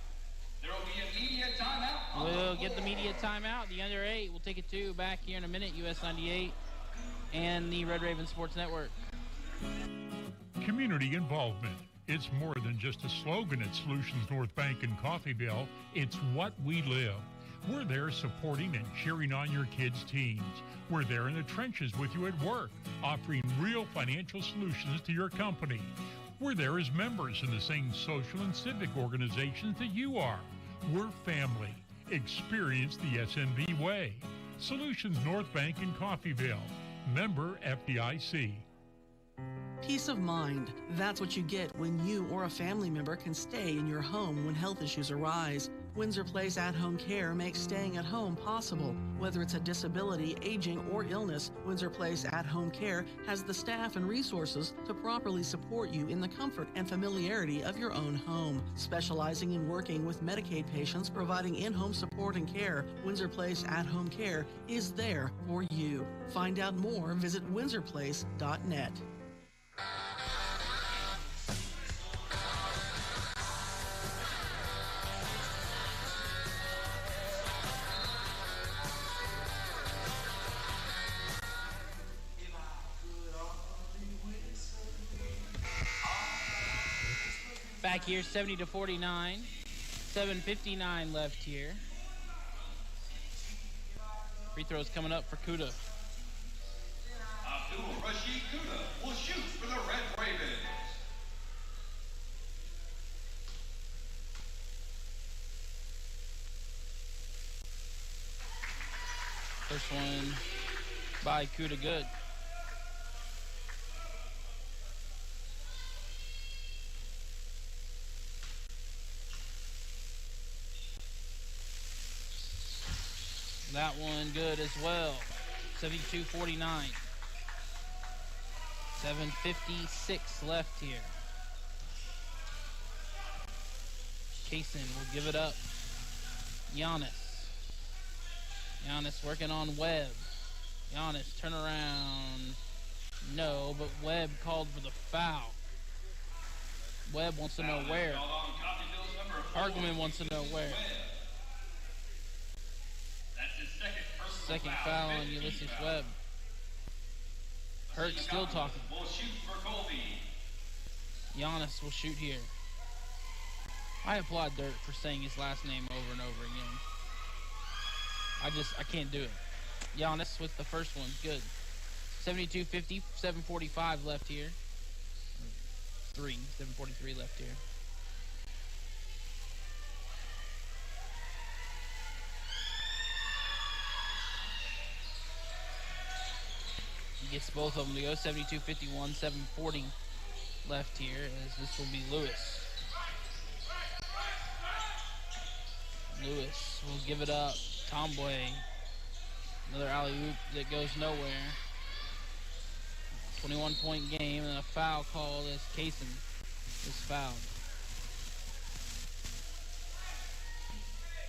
There will be a media timeout. We'll get the media timeout. The under 8 will take it 2 back here in a minute. US 98. and the Red Raven Sports Network. Community involvement. It's more than just a slogan at Solutions North Bank in Coffeyville. It's what we live. We're there supporting and cheering on your kids' teams. We're there in the trenches with you at work, offering real financial solutions to your company. We're there as members in the same social and civic organizations that you are. We're family. Experience the SNB way. Solutions North Bank in Coffeyville. Member FDIC. Peace of mind. That's what you get when you or a family member can stay in your home when health issues arise. Windsor Place at-home care makes staying at home possible. Whether it's a disability, aging, or illness, Windsor Place at-home care has the staff and resources to properly support you in the comfort and familiarity of your own home. Specializing in working with Medicaid patients providing in-home support and care, Windsor Place at-home care is there for you. Find out more, visit windsorplace.net. Back here, 70-49. 7:59 left here. Free throws coming up for Kuda. Abdul Rashid Kuda will shoot for the Red Ravens. First one by Kuda, good. That one good as well. 72-49. 7:56 left here. Kaysen will give it up. Giannis working on Webb. Giannis, turn around. No, but Webb called for the foul. Webb wants to know where. Argument wants to know where. Second foul on Ulysses Webb. Hurt still talking. Will shoot for Colby. Giannis will shoot here. I applaud Dirk for saying his last name over and over again. I can't do it. Giannis with the first one. Good. 72-50, 7:45 left here. 7:43 left here. He gets both of them to go. 72-51, 7:40 left here, as this will be Lewis. Lewis will give it up. Tomboy. Another alley-oop that goes nowhere. 21-point game, and a foul call as Kaysen is fouled.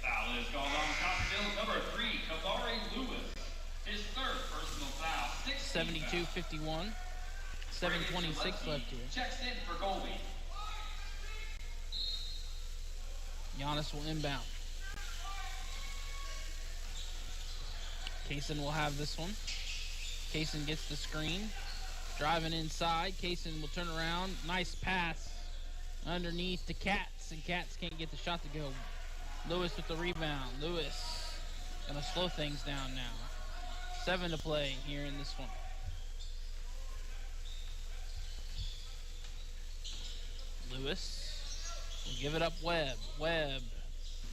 Foul is called on Coffeyville number 3, Kavari Lewis. His third personal foul. 72-51. 7:26 left here. Checks in for Colby. Giannis will inbound. Kaysen will have this one. Kaysen gets the screen. Driving inside. Kaysen will turn around. Nice pass underneath to Katz, and Katz can't get the shot to go. Lewis with the rebound. Lewis gonna slow things down now. 7 to play here in this one. Lewis will give it up. Webb.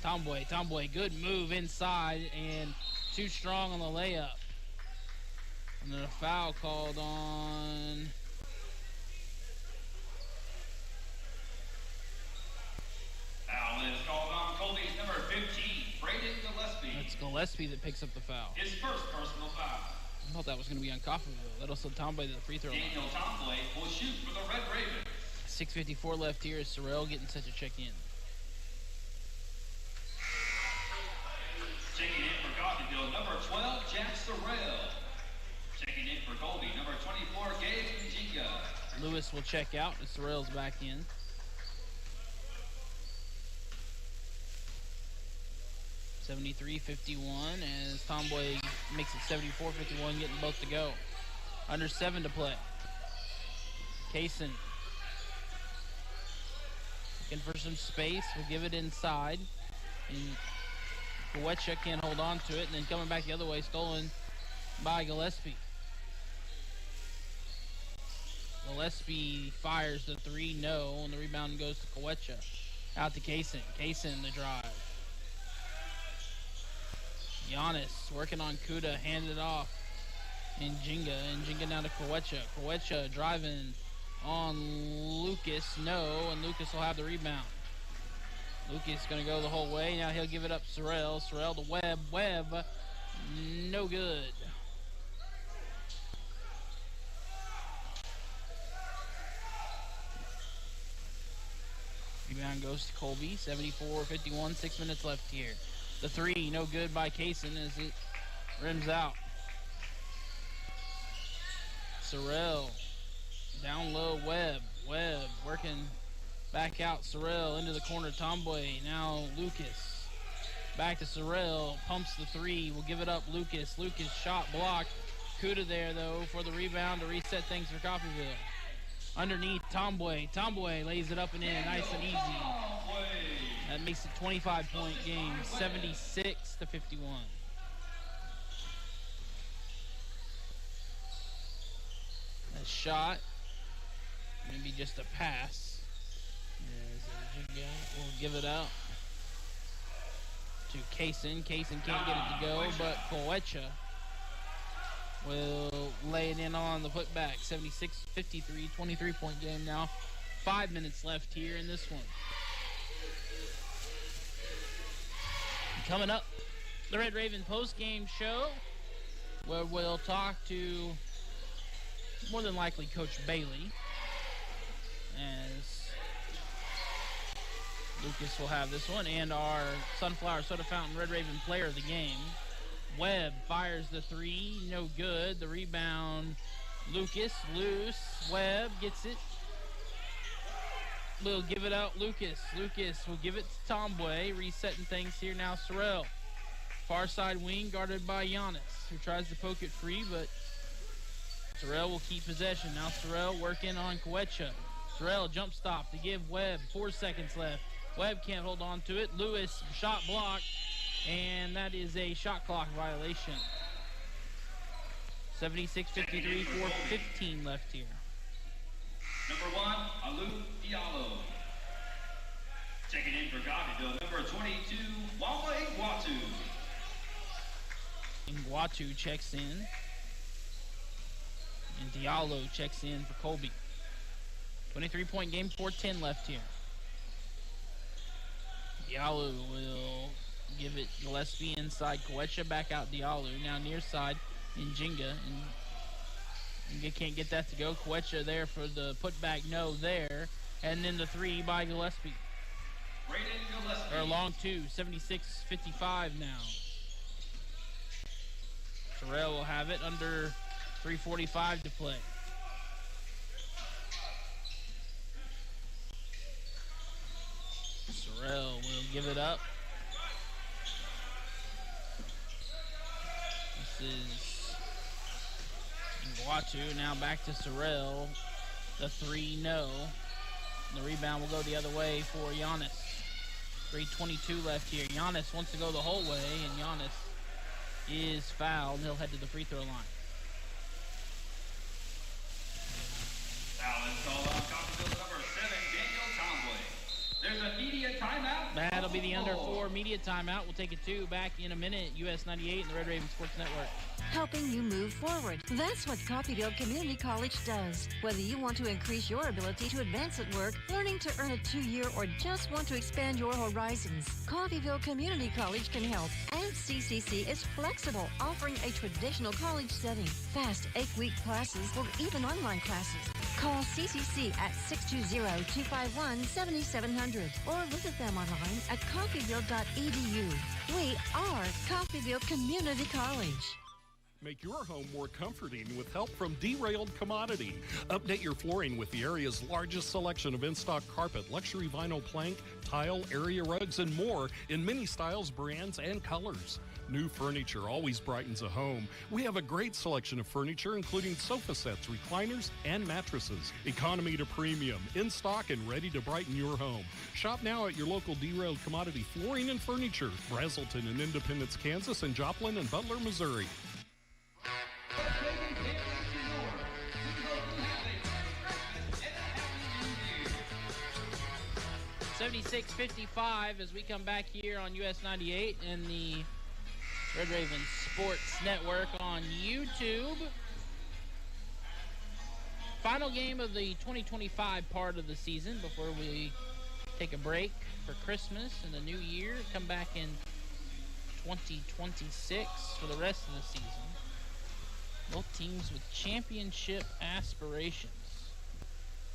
Tomboy, good move inside and too strong on the layup. And then a foul called on Foul is called on Colby's number 15, Braden Gillespie. It's Gillespie that picks up the foul. His first personal foul. I thought that was going to be on Coffeyville. That'll send Tomboy to the free throw line. Daniel Tomboy will shoot for the Red Ravens. 6:54 left here as Sorrell getting set to check in. Checking in for Coffeyville, number 12, Jack Sorrell. Checking in for Colby, number 24, Gabe Njika. Lewis will check out and Sorrell's back in. $73-51 as Tomboy makes it 74-51, getting both to go. Under 7 to play. Kaysen looking for some space. We'll give it inside. And Coetia can't hold on to it. And then coming back the other way, stolen by Gillespie. Gillespie fires the 3, no, and the rebound goes to Coetia. Out to Kaysen. Kaysen the drive. Giannis working on Kuda, handed it off. And Jinga down to Coetia. Coetia driving on Lucas, no, and Lucas will have the rebound. Lucas going to go the whole way. Now he'll give it up Sorrell. Sorrell to Webb. Webb, no good. Rebound goes to Colby. 74-51, 6 minutes left here. The 3, no good by Kaysen as it rims out. Sorrell down low. Webb working back out. Sorrell into the corner. Tomboy. Now Lucas. Back to Sorrell. Pumps the 3. Will give it up. Lucas. Lucas shot blocked. Kuda there though for the rebound to reset things for Coffeyville. Underneath Tomboy. Tomboy lays it up and in. Nice and easy. That makes it 25-point game. 76-51. A shot. Maybe just a pass. We'll give it out to Kaysen. Kaysen can't get it to go, but Coetia will lay it in on the putback. 76-53, 23-point game now. 5 minutes left here in this one. Coming up, the Red Raven post-game show, where we'll talk to more than likely Coach Bailey, as Lucas will have this one, and our Sunflower Soda Fountain Red Raven player of the game. Webb fires the 3, no good. The rebound, Lucas, loose. Webb gets it. We'll give it out, Lucas. Lucas will give it to Tomboy. Resetting things here now, Sorrell. Far side wing guarded by Giannis, who tries to poke it free, but Sorrell will keep possession. Now Sorrell working on Coetia. Sorrell jump stop to give Webb. 4 seconds left. Webb can't hold on to it. Lewis, shot blocked, and that is a shot clock violation. 76-53, 4:15 left here. Number 1, Alou Diallo. Checking in for Coffeyville, number 22, Wamba Iguatu. Iguatu checks in. And Diallo checks in for Colby. 23-point game, 4:10 left here. Diallo will give it Gillespie inside. Coetia back out Diallo. Now near side in Jinga. And Jinga can't get that to go. Coetia there for the putback, no there. And then the 3 by Gillespie. Or long 2, 76-55 now. Sorrell will have it under 3:45 to play. Sorrell will give it up. This is Iguatu. Now back to Sorrell. The 3, no. And the rebound will go the other way for Giannis. 3:22 left here. Giannis wants to go the whole way, and Giannis is fouled. He'll head to the free throw line. Foul is called on Coffeyville number 7, Daniel Tomboy. There's a media timeout. That'll be the under 4 media timeout. We'll take it 2 back in a minute. US 98 and the Red Raven Sports Network. Helping you move forward. That's what Coffeyville Community College does. Whether you want to increase your ability to advance at work, learning to earn a 2-year, or just want to expand your horizons, Coffeyville Community College can help. And CCC is flexible, offering a traditional college setting, fast 8-week classes, or even online classes. Call CCC at 620-251-7700 or visit them online at coffeyville.edu. We are Coffeyville Community College. Make your home more comforting with help from Derailed Commodity. Update your flooring with the area's largest selection of in-stock carpet, luxury vinyl plank, tile, area rugs, and more in many styles, brands, and colors. New furniture always brightens a home. We have a great selection of furniture, including sofa sets, recliners, and mattresses. Economy to premium, in stock and ready to brighten your home. Shop now at your local Derailed Commodity Flooring and Furniture, Brazelton in Independence, Kansas, and Joplin and Butler, Missouri. 76-55 as we come back here on US 98 and the Red Raven Sports Network on YouTube. Final game of the 2025 part of the season before we take a break for Christmas and the new year. Come back in 2026 for the rest of the season. Both teams with championship aspirations.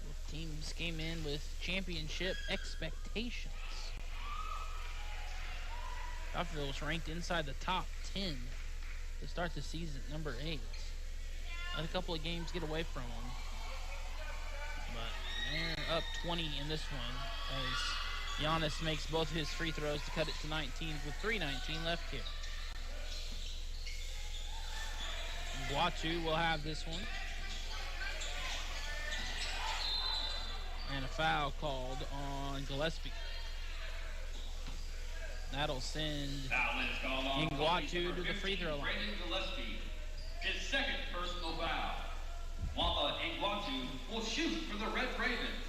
Both teams came in with championship expectations. Coffeyville was ranked inside the top 10 to start the season, number 8. Let a couple of games get away from them. But they're up 20 in this one as Giannis makes both his free throws to cut it to 19 with 3:19 left here. Guatu will have this one. And a foul called on Gillespie. That'll send Guatu to the free throw line. Gillespie, his second personal foul. Wamba Guatu will shoot for the Red Ravens.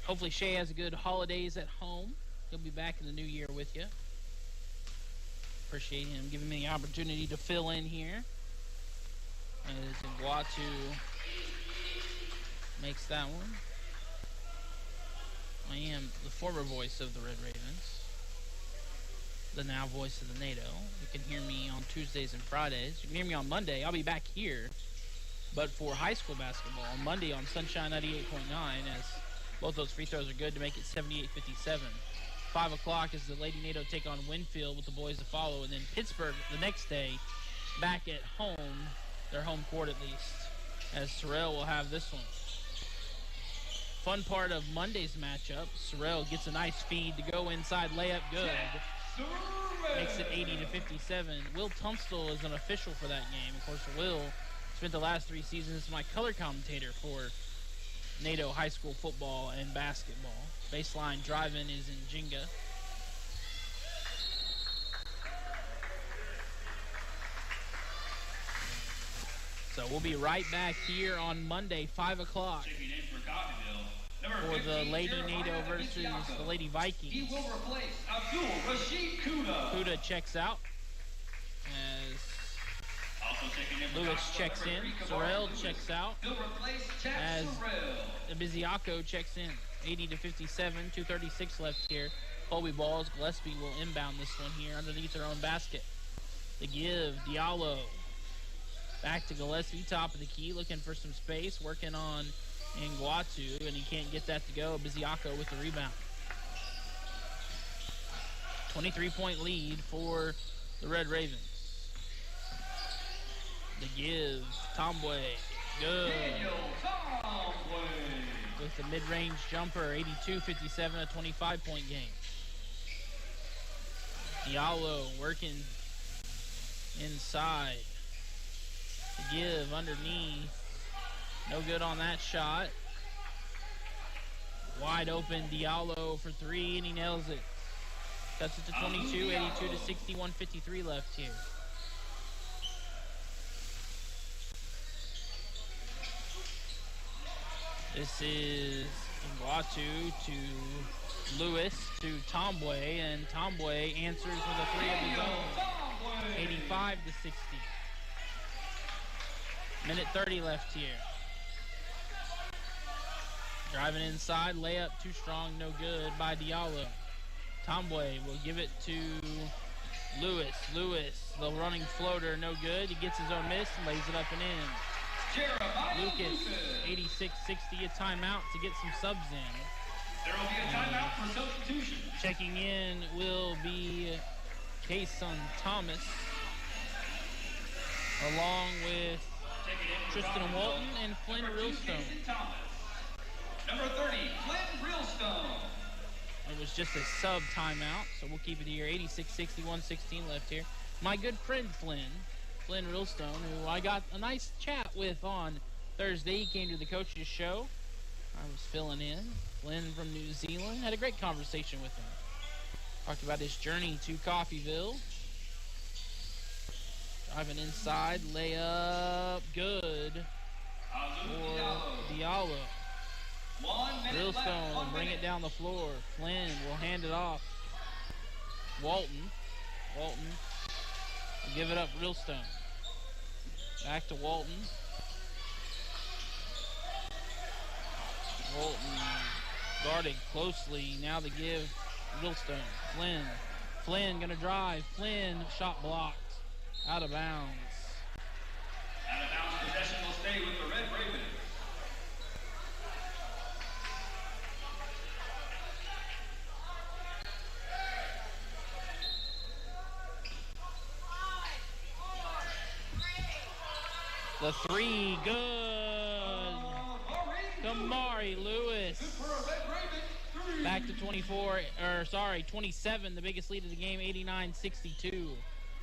Hopefully Shea has a good holidays at home. He'll be back in the new year with you. Appreciate him giving me the opportunity to fill in here. As Guatu makes that one. I am the former voice of the Red Ravens, the now voice of the NATO. You can hear me on Tuesdays and Fridays. You can hear me on Monday. I'll be back here, but for high school basketball on Monday on Sunshine 98.9, as both those free throws are good to make it 78-57. 5 o'clock is the Lady NATO take on Winfield with the boys to follow, and then Pittsburgh the next day back at home, their home court at least, as Sorrell will have this one. Fun part of Monday's matchup, Sorrell gets a nice feed to go inside, layup good. Makes it 80-57. Will Tunstall is an official for that game. Of course, Will spent the last 3 seasons as my color commentator for NATO high school football and basketball. Baseline drive-in is in Jenga. So we'll be right back here on Monday, 5 o'clock. For the Lady NATO versus the Lady Vikings. He will replace Abdul Rashid Kuda. Kuda checks out as Lewis checks in. Sorrell checks out as Biziaco checks in. 80-57, 2:36 left here. Colby balls. Gillespie will inbound this one here underneath their own basket. The give, Diallo. Back to Gillespie, top of the key, looking for some space, working on Nguatu, and he can't get that to go. Biziaco with the rebound. 23-point lead for the Red Ravens. The give, Tomboy, good. With the mid-range jumper, 82-57, a 25-point game. Diallo working inside. The give underneath. No good on that shot. Wide open Diallo for 3, and he nails it. Cuts it to 22, 82-60, 1:53 left here. This is Nguatu to Lewis to Tomboy, and Tomboy answers with a 3 of his own. 85-60. Minute 30 left here. Driving inside, layup too strong, no good by Diallo. Tomboy will give it to Lewis. Lewis, the running floater, no good. He gets his own miss and lays it up and in. Lucas, 86-60, a timeout to get some subs in. There will be a timeout for substitution. Checking in will be Kason Thomas, along with Tristan Walton and Flynn Realstone. Number 30, Flynn Realstone. It was just a sub timeout, so we'll keep it here. 86-60, 1:16 left here. My good friend Flynn Realstone, who I got a nice chat with on Thursday. He came to the coaches show. I was filling in. Flynn from New Zealand. Had a great conversation with him. Talked about his journey to Coffeyville. Driving inside, layup, good for Diallo. Realstone will bring it down the floor. Flynn will hand it off. Walton will give it up. Realstone. Back to Walton. Walton guarded closely. Now they give Realstone. Flynn gonna drive. Flynn shot blocked. Out of bounds. Out of bounds possession will stay with the Red Ravens. The three, good. Kamari Lewis. Back to 27, the biggest lead of the game, 89-62.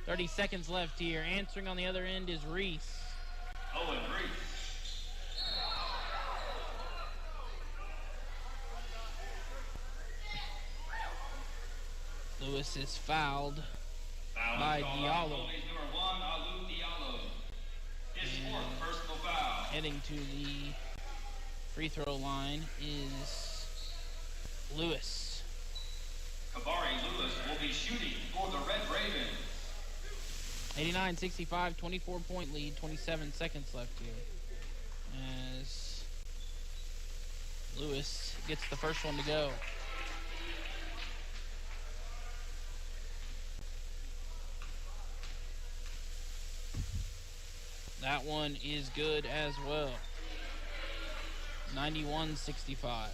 30 seconds left here. Answering on the other end is Reese. Owen Reese. Lewis is fouled by Diallo. His fourth personal foul. Heading to the free throw line is Lewis. Kabari Lewis will be shooting for the Red Ravens. 89-65, 24-point lead, 27 seconds left here. As Lewis gets the first one to go. That one is good as well. 91-65.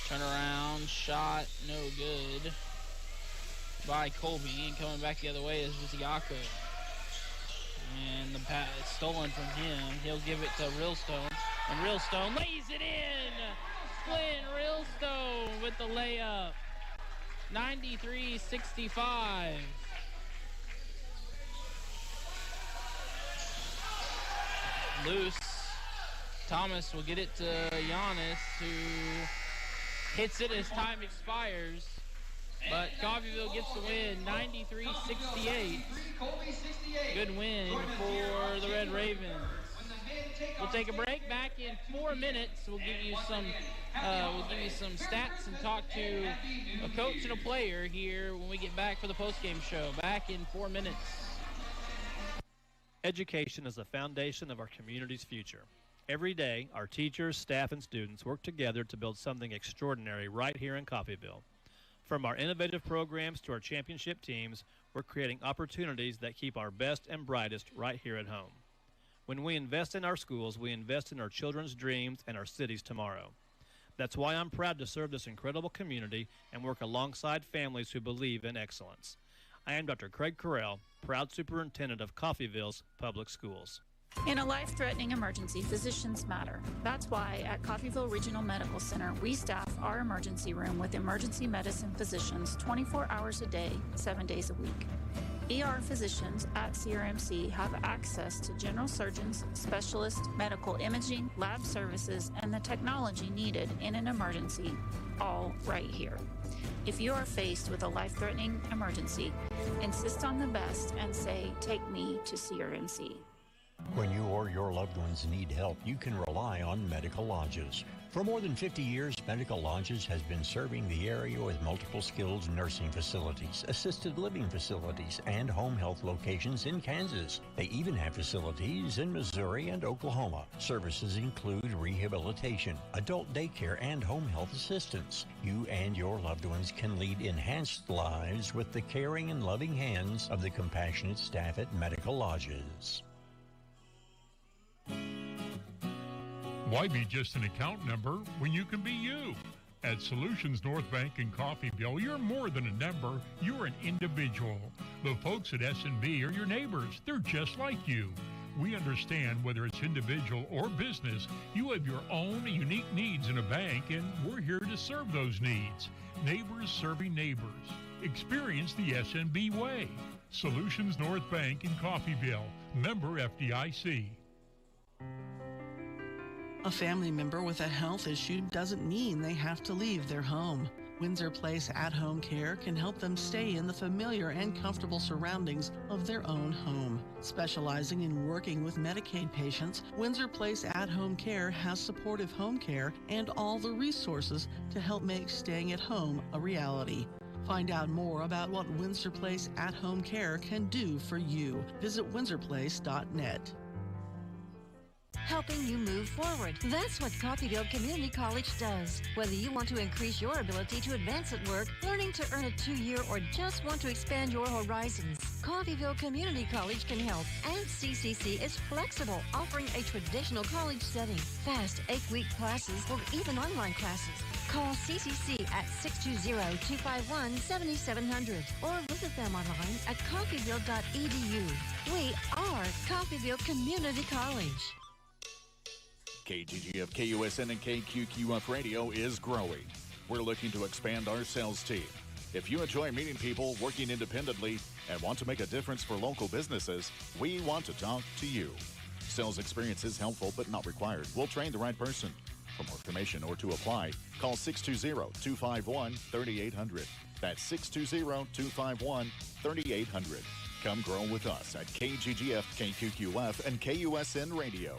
Turnaround shot, no good by Colby, and coming back the other way is Viziaco. And the pass is stolen from him. He'll give it to Realstone, and Realstone lays it in. Flynn Realstone with the layup. 93-65. Loose. Thomas will get it to Giannis, who hits it as time expires. But Coffeyville gets the win, 93-68. Good win for the Red Ravens. We'll take a break. Back in 4 minutes. We'll give you some stats and talk to a coach and a player here when we get back for the postgame show. Back in 4 minutes. Education is the foundation of our community's future. Every day, our teachers, staff, and students work together to build something extraordinary right here in Coffeyville. From our innovative programs to our championship teams, we're creating opportunities that keep our best and brightest right here at home. When we invest in our schools, we invest in our children's dreams and our city's tomorrow. That's why I'm proud to serve this incredible community and work alongside families who believe in excellence. I am Dr. Craig Carell, proud superintendent of Coffeyville's Public Schools. In a life-threatening emergency, physicians matter. That's why at Coffeyville Regional Medical Center, we staff our emergency room with emergency medicine physicians 24 hours a day, 7 days a week. ER physicians at CRMC have access to general surgeons, specialists, medical imaging, lab services, and the technology needed in an emergency, all right here. If you are faced with a life-threatening emergency, insist on the best and say, "Take me to CRMC." When you or your loved ones need help, you can rely on Medical Lodges. For more than 50 years, Medical Lodges has been serving the area with multiple skilled nursing facilities, assisted living facilities, and home health locations in Kansas. They even have facilities in Missouri and Oklahoma. Services include rehabilitation, adult daycare, and home health assistance. You and your loved ones can lead enhanced lives with the caring and loving hands of the compassionate staff at Medical Lodges. Why be just an account number when you can be you? At Solutions North Bank in Coffeyville, you're more than a number, you're an individual. The folks at S&B are your neighbors. They're just like you. We understand whether it's individual or business, you have your own unique needs in a bank, and we're here to serve those needs. Neighbors serving neighbors. Experience the SNB way. Solutions North Bank in Coffeyville. Member FDIC. A family member with a health issue doesn't mean they have to leave their home. Windsor Place at-home care can help them stay in the familiar and comfortable surroundings of their own home. Specializing in working with Medicaid patients, Windsor Place at-home care has supportive home care and all the resources to help make staying at home a reality. Find out more about what Windsor Place at-home care can do for you. Visit windsorplace.net. Helping you move forward. That's what Coffeyville Community College does. Whether you want to increase your ability to advance at work, learning to earn a 2-year, or just want to expand your horizons, Coffeyville Community College can help. And CCC is flexible, offering a traditional college setting, fast 8-week classes, or even online classes. Call CCC at 620-251-7700 or visit them online at coffeyville.edu. We are Coffeyville Community College. KGGF, KUSN, and KQQF Radio is growing. We're looking to expand our sales team. If you enjoy meeting people, working independently, and want to make a difference for local businesses, we want to talk to you. Sales experience is helpful but not required. We'll train the right person. For more information or to apply, call 620-251-3800. That's 620-251-3800. Come grow with us at KGGF, KQQF, and KUSN Radio.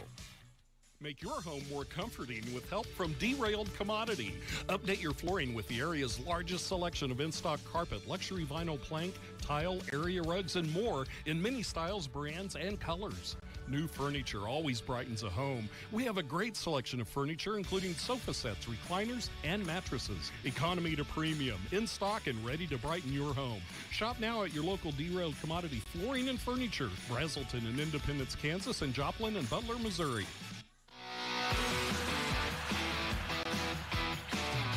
Make your home more comforting with help from Derailed Commodity. Update your flooring with the area's largest selection of in-stock carpet, luxury vinyl plank, tile, area rugs, and more in many styles, brands, and colors. New furniture always brightens a home. We have a great selection of furniture, including sofa sets, recliners, and mattresses. Economy to premium, in stock and ready to brighten your home. Shop now at your local Derailed Commodity Flooring and Furniture, Brazelton in Independence, Kansas, and Joplin and Butler, Missouri.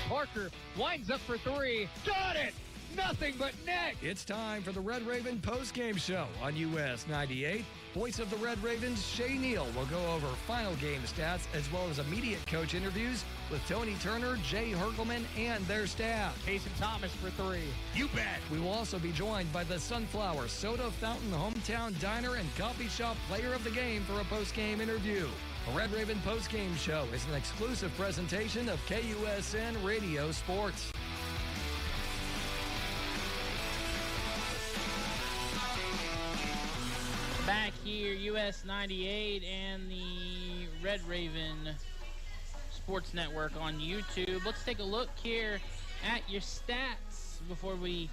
Parker winds up for three. Got it! Nothing but net! It's time for the Red Raven postgame show on US 98. Voice of the Red Ravens, Shay Neal, will go over final game stats as well as immediate coach interviews with Tony Turner, Jay Hergelman, and their staff. Mason Thomas for three. You bet! We will also be joined by the Sunflower Soda Fountain Hometown Diner and Coffee Shop Player of the Game for a postgame interview. The Red Raven postgame show is an exclusive presentation of KUSN Radio Sports. Back here, US 98 and the Red Raven Sports Network on YouTube. Let's take a look here at your stats before we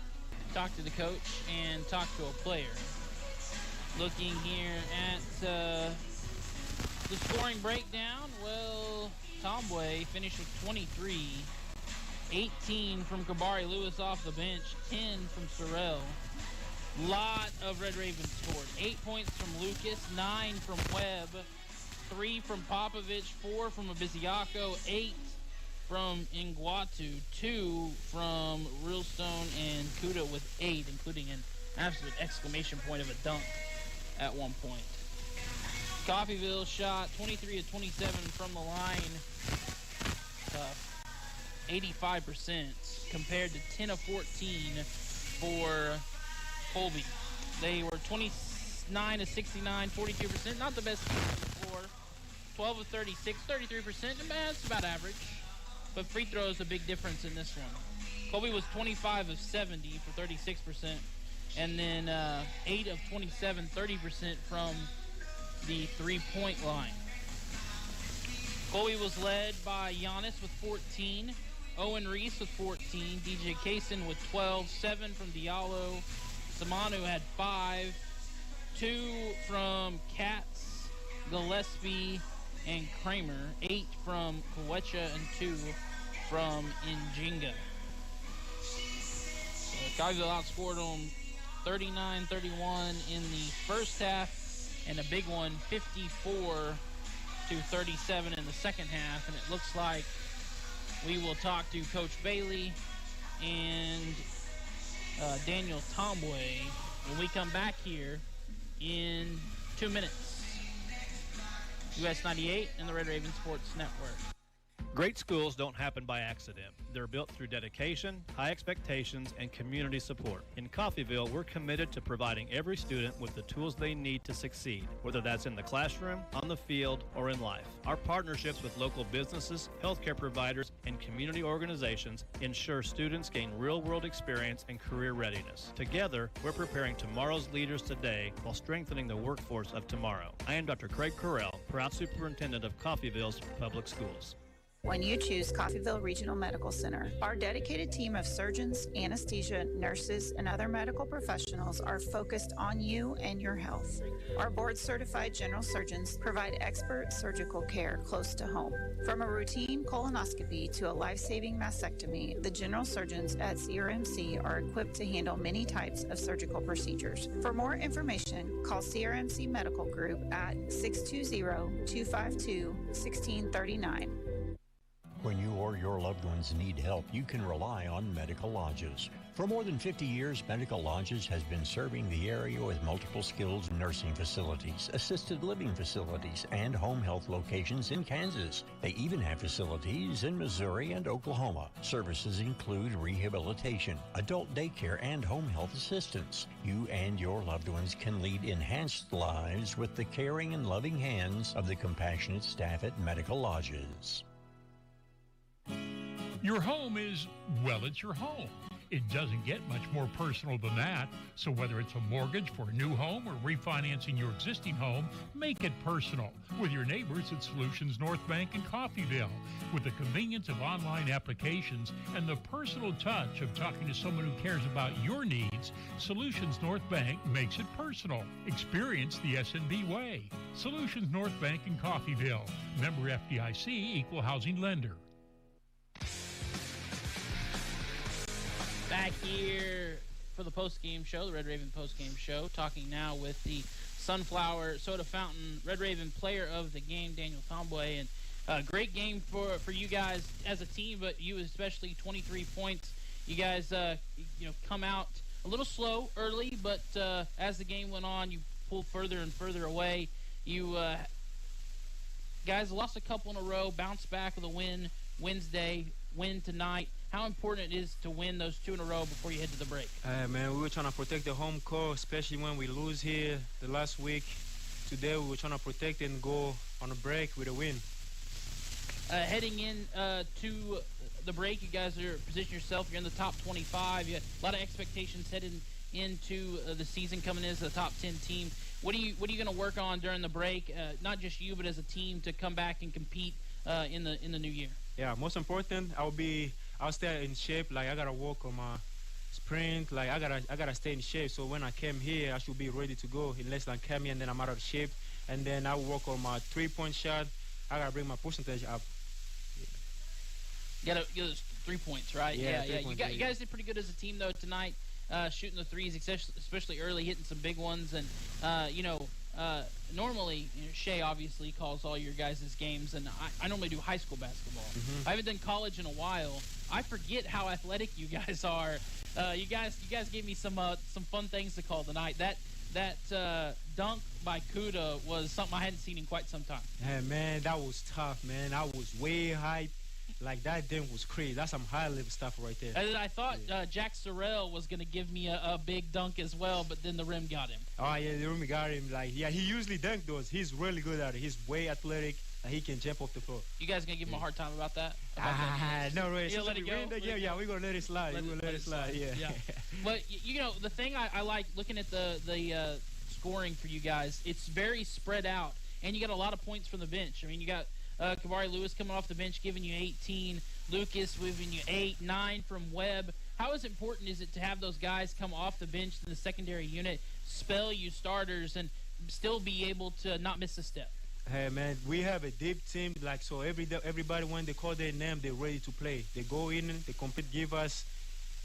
talk to the coach and talk to a player. Looking here at the scoring breakdown, well, Tomboy finished with 23, 18 from Kabari Lewis off the bench, 10 from Sorrell. Lot of Red Ravens scored. 8 points from Lucas, 9 from Webb, 3 from Popovich, 4 from Abiziaco, 8 from Nguatu, 2 from Realstone, and Kuda with 8, including an absolute exclamation point of a dunk at one point. Coffeyville shot 23 of 27 from the line, 85%, compared to 10 of 14 for Colby. They were 29 of 69, 42%, not the best score. 12 of 36, 33%, that's about average. But free throw is a big difference in this one. Colby was 25 of 70 for 36%, and then 8 of 27, 30% from the three-point line. Colby was led by Giannis with 14, Owen Reese with 14, DJ Kaysen with 12, 7 from Diallo, Samanu had 5, 2 from Katz, Gillespie, and Kramer, 8 from Kawecha, and 2 from Njinga. So Coffeyville outscored them 39-31 in the first half, and a big one, 54-37 in the second half. And it looks like we will talk to Coach Bailey and Daniel Tomboy when we come back here in 2 minutes. US 98 and the Red Raven Sports Network. Great schools don't happen by accident. They're built through dedication, high expectations, and community support. In Coffeyville, we're committed to providing every student with the tools they need to succeed, whether that's in the classroom, on the field, or in life. Our partnerships with local businesses, healthcare providers, and community organizations ensure students gain real-world experience and career readiness. Together, we're preparing tomorrow's leaders today while strengthening the workforce of tomorrow. I am Dr. Craig Correll, proud superintendent of Coffeyville's Public Schools. When you choose Coffeyville Regional Medical Center, our dedicated team of surgeons, anesthesia, nurses, and other medical professionals are focused on you and your health. Our board-certified general surgeons provide expert surgical care close to home. From a routine colonoscopy to a life-saving mastectomy, the general surgeons at CRMC are equipped to handle many types of surgical procedures. For more information, call CRMC Medical Group at 620-252-1639. When you or your loved ones need help, you can rely on Medical Lodges. For more than 50 years, Medical Lodges has been serving the area with multiple skilled nursing facilities, assisted living facilities, and home health locations in Kansas. They even have facilities in Missouri and Oklahoma. Services include rehabilitation, adult daycare, and home health assistance. You and your loved ones can lead enhanced lives with the caring and loving hands of the compassionate staff at Medical Lodges. Your home is, well, it's your home. It doesn't get much more personal than that. So whether it's a mortgage for a new home or refinancing your existing home, make it personal with your neighbors at Solutions North Bank in Coffeyville. With the convenience of online applications and the personal touch of talking to someone who cares about your needs, Solutions North Bank makes it personal. Experience the S&B way. Solutions North Bank in Coffeyville. Member FDIC, equal housing lender. Back here for the post-game show, the Red Raven post-game show, talking now with the Sunflower Soda Fountain Red Raven player of the game, Daniel Tomboy. And great game for you guys as a team, but you especially, 23 points. You guys, come out a little slow early, but as the game went on, you pulled further and further away. You guys lost a couple in a row, bounced back with a win Wednesday, win tonight. How important it is to win those two in a row before you head to the break? Man, we were trying to protect the home court, especially when we lose here the last week. Today, we were trying to protect and go on a break with a win. Heading in to the break, you guys are positioning yourself. You're in the top 25. You have a lot of expectations heading into the season, coming in as a top 10 team. What are you going to work on during the break? Not just you, but as a team to come back and compete in the new year. Yeah, most important, I'll stay in shape. Like, I gotta work on my sprint. Like, I gotta stay in shape. So when I came here, I should be ready to go. Unless I come here and then I'm out of shape, and then I work on my 3-point shot. I gotta bring my percentage up. You gotta get those 3 points, right? Yeah. You guys did pretty good as a team though tonight, shooting the threes, especially early, hitting some big ones, and normally, Shay obviously calls all your guys' games, and I normally do high school basketball. I haven't done college in a while. I forget how athletic you guys are. You guys gave me some fun things to call tonight. That dunk by Kuda was something I hadn't seen in quite some time. Hey, man, that was tough, man. I was way hyped. Like, that dunk was crazy. That's some high-level stuff right there. And I thought Jack Sorrell was going to give me a big dunk as well, but then the rim got him. Oh, yeah, the rim got him. Like, yeah, he usually dunk those. He's really good at it. He's way athletic. He can jump off the floor. You guys going to give him a hard time about that? No, right. You let it go? Yeah, we're going to let it slide. We're going to let it slide, yeah. But, the thing I like looking at the scoring for you guys, it's very spread out, and you got a lot of points from the bench. I mean, you got Kabari Lewis coming off the bench giving you 18, Lucas giving you 8, 9 from Webb. How important is it to have those guys come off the bench in the secondary unit, spell you starters, and still be able to not miss a step? Hey, man, we have a deep team. Like, so everybody, when they call their name, they're ready to play. They go in, they compete, give us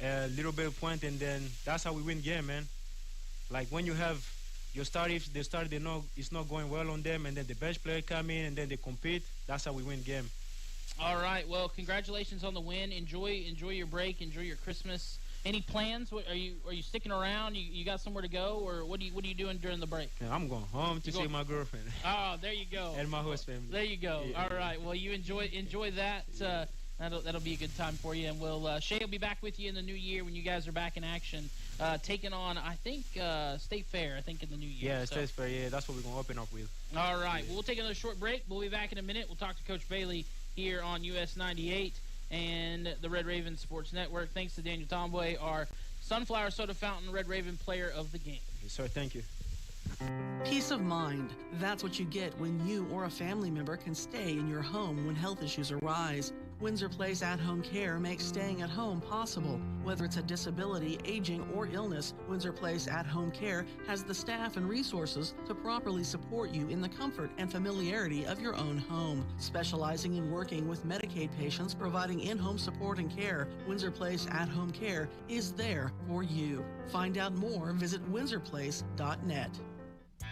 a little bit of point, and then that's how we win game, man. Like, when you have your start, if they start, they know it's not going well on them, and then the bench player come in, and then they compete. That's how we win game. All right. Well, congratulations on the win. Enjoy your break. Enjoy your Christmas. Any plans? Are you sticking around? You got somewhere to go, or what are you doing during the break? Yeah, I'm going home to see my girlfriend. Oh, there you go. And my host family. There you go. Yeah. All right. Well, you enjoy that. That'll be a good time for you. And we'll Shay will be back with you in the new year when you guys are back in action, taking on I think State Fair. I think in the new year. Yeah, State Fair. Yeah, that's what we're gonna open up with. All right. Well, we'll take another short break. We'll be back in a minute. We'll talk to Coach Bailey here on US 98 and the Red Raven Sports Network. Thanks to Daniel Tomboy, our Sunflower Soda Fountain Red Raven player of the game. Yes, sir. Thank you. Peace of mind. That's what you get when you or a family member can stay in your home when health issues arise. Windsor Place at-home care makes staying at home possible. Whether it's a disability, aging, or illness, Windsor Place at-home care has the staff and resources to properly support you in the comfort and familiarity of your own home. Specializing in working with Medicaid patients providing in-home support and care, Windsor Place at-home care is there for you. Find out more, visit windsorplace.net.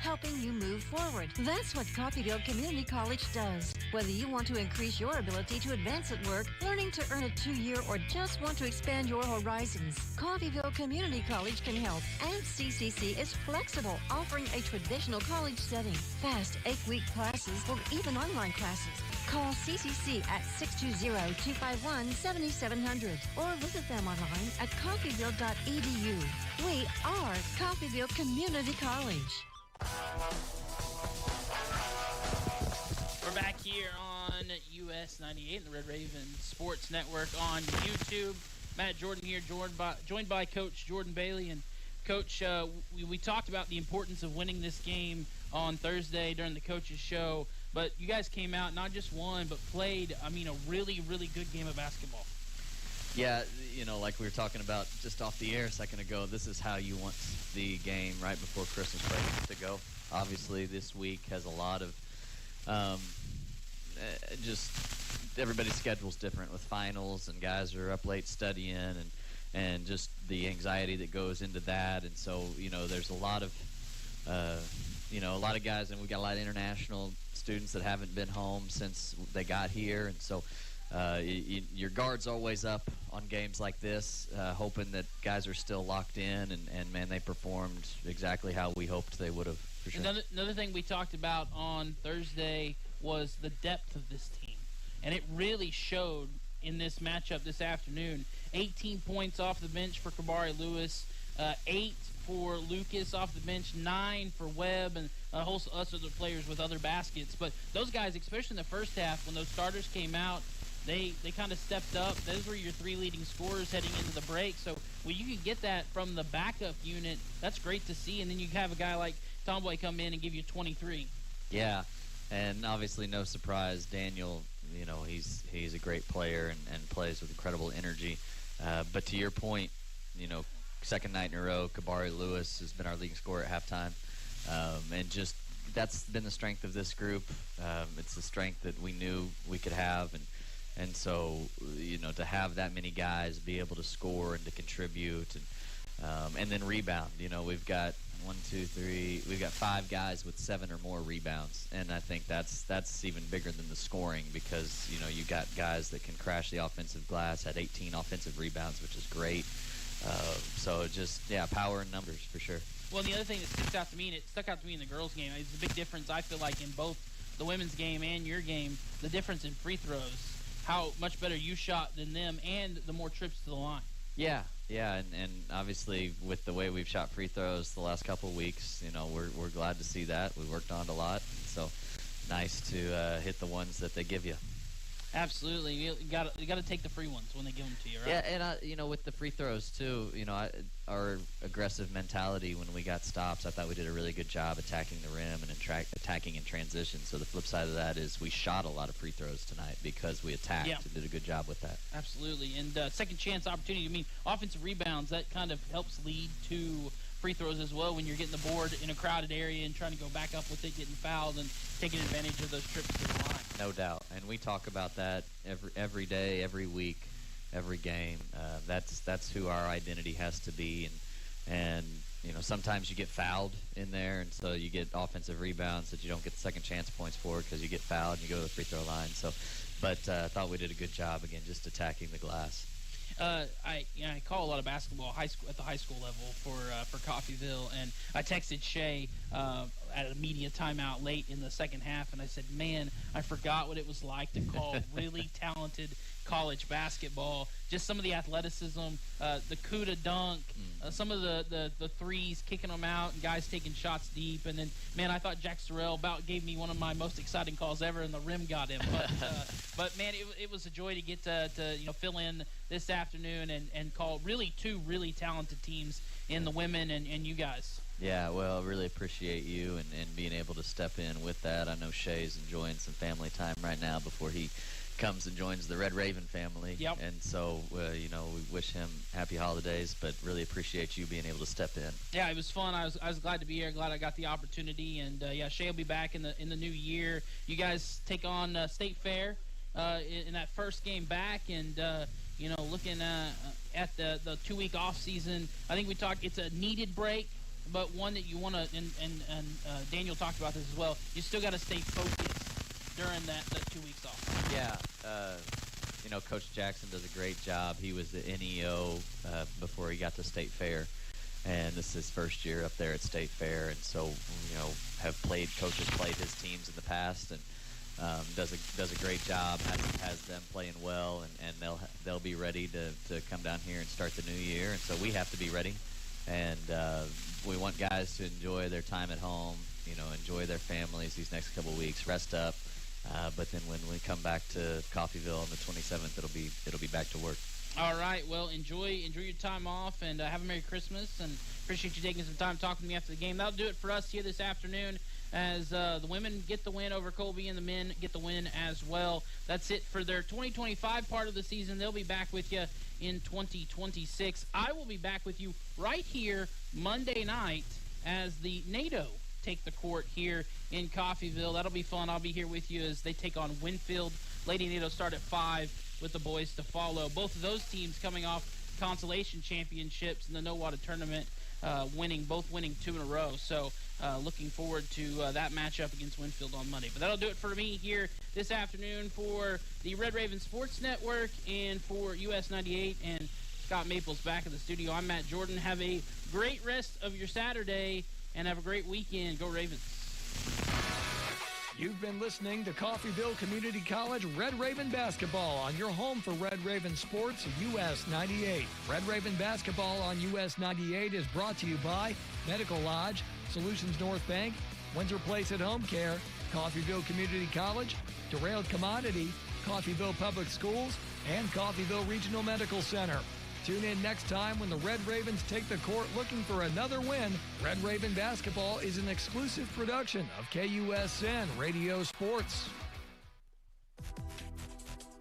Helping you move forward. That's what Coffeyville Community College does. Whether you want to increase your ability to advance at work, learning to earn a 2-year, or just want to expand your horizons, Coffeyville Community College can help. And CCC is flexible, offering a traditional college setting, fast 8-week classes, or even online classes. Call CCC at 620-251-7700 or visit them online at coffeyville.edu. We are Coffeyville Community College. We're back here on US 98 and the Red Raven Sports Network on YouTube. Matt Jordan here, joined by Coach Jordan Bailey. And Coach, we talked about the importance of winning this game on Thursday during the coaches show, but you guys came out, not just won, but played, a really, really good game of basketball. Yeah, like we were talking about just off the air a second ago, this is how you want the game right before Christmas break to go. Obviously, this week has a lot of just everybody's schedule's different with finals, and guys are up late studying, and just the anxiety that goes into that. And so, there's a lot of guys, and we got a lot of international students that haven't been home since they got here, and so your guard's always up on games like this, hoping that guys are still locked in, and man, they performed exactly how we hoped they would have, for sure. Another thing we talked about on Thursday was the depth of this team, and it really showed in this matchup this afternoon. 18 points off the bench for Kabari Lewis, 8 for Lucas off the bench, 9 for Webb, and a whole host of other players with other baskets. But those guys, especially in the first half, when those starters came out, they kind of stepped up. Those were your 3 leading scorers heading into the break. So when you can get that from the backup unit, that's great to see. And then you have a guy like Tomboy come in and give you 23. Yeah, and obviously no surprise, Daniel, he's a great player and plays with incredible energy. But to your point, second night in a row, Kabari Lewis has been our leading scorer at halftime. And just that's been the strength of this group. It's the strength that we knew we could have. And so, to have that many guys be able to score and to contribute and then rebound. We've got 5 guys with 7 or more rebounds. And I think that's even bigger than the scoring because, you got guys that can crash the offensive glass, had 18 offensive rebounds, which is great. So just, power in numbers for sure. Well, the other thing that stuck out to me in the girls' game, it's a big difference, I feel like, in both the women's game and your game, the difference in free throws. How much better you shot than them, and the more trips to the line. Yeah, and obviously with the way we've shot free throws the last couple of weeks, we're glad to see that. We worked on it a lot, so nice to hit the ones that they give you. Absolutely, you got to take the free ones when they give them to you, right? Yeah, and with the free throws too, our aggressive mentality when we got stops, I thought we did a really good job attacking the rim and attacking in transition. So the flip side of that is we shot a lot of free throws tonight because we attacked and did a good job with that. Absolutely, and second chance opportunity. Offensive rebounds, that kind of helps lead to free throws as well when you're getting the board in a crowded area and trying to go back up with it, getting fouled, and taking advantage of those trips to the line. No doubt, and we talk about that every day, every week, every game. That's who our identity has to be, and sometimes you get fouled in there, and so you get offensive rebounds that you don't get the second chance points for because you get fouled and you go to the free throw line. So, but I thought we did a good job again, just attacking the glass. I call a lot of basketball at the high school level for Coffeyville, and I texted Shay at a media timeout late in the second half, and I said, man, I forgot what it was like to call really talented college basketball. Just some of the athleticism, the Kuda dunk, some of the threes, kicking them out, and guys taking shots deep. And then, man, I thought Jack Sorrell about gave me one of my most exciting calls ever, and the rim got him. But man, it was a joy to get to fill in this afternoon and call really two really talented teams in the women and you guys. Yeah, well, I really appreciate you and being able to step in with that. I know Shay's enjoying some family time right now before he comes and joins the Red Raven family. Yep. And so, we wish him happy holidays, but really appreciate you being able to step in. Yeah, it was fun. I was glad to be here. Glad I got the opportunity. And Shay will be back in the new year. You guys take on State Fair in that first game back, and looking at the 2-week off season. I think we talked. It's a needed break, but one that you want to. And Daniel talked about this as well. You still got to stay focused during that 2 weeks off. Yeah, Coach Jackson does a great job. He was the NEO before he got to State Fair, and this is his first year up there at State Fair, and so coaches played his teams in the past, and does a great job. Has them playing well, and they'll be ready to come down here and start the new year, and so we have to be ready, and we want guys to enjoy their time at home, enjoy their families these next couple of weeks, rest up. But then when we come back to Coffeyville on the 27th, it'll be back to work. All right. Well, enjoy your time off, and have a Merry Christmas. And appreciate you taking some time talking to me after the game. That'll do it for us here this afternoon, as the women get the win over Colby and the men get the win as well. That's it for their 2025 part of the season. They'll be back with you in 2026. I will be back with you right here Monday night as the NATO take the court here in Coffeyville. That'll be fun. I'll be here with you as they take on Winfield. Lady NATO start at 5 with the boys to follow. Both of those teams coming off consolation championships in the NOWADA tournament, both winning 2 in a row. So looking forward to that matchup against Winfield on Monday. But that'll do it for me here this afternoon for the Red Raven Sports Network and for US 98 and Scott Maples back in the studio. I'm Matt Jordan. Have a great rest of your Saturday and have a great weekend. Go Ravens. You've been listening to Coffeyville Community College Red Raven Basketball on your home for Red Raven Sports, US 98. Red Raven Basketball on US 98 is brought to you by Medical Lodge, Solutions North Bank, Windsor Place at Home Care, Coffeyville Community College, Derailed Commodity, Coffeyville Public Schools, and Coffeyville Regional Medical Center. Tune in next time when the Red Ravens take the court looking for another win. Red Raven Basketball is an exclusive production of KUSN Radio Sports.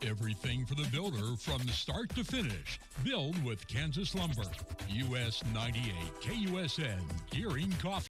Everything for the builder from start to finish. Build with Kansas Lumber. US 98 KUSN, Gearing Coffee.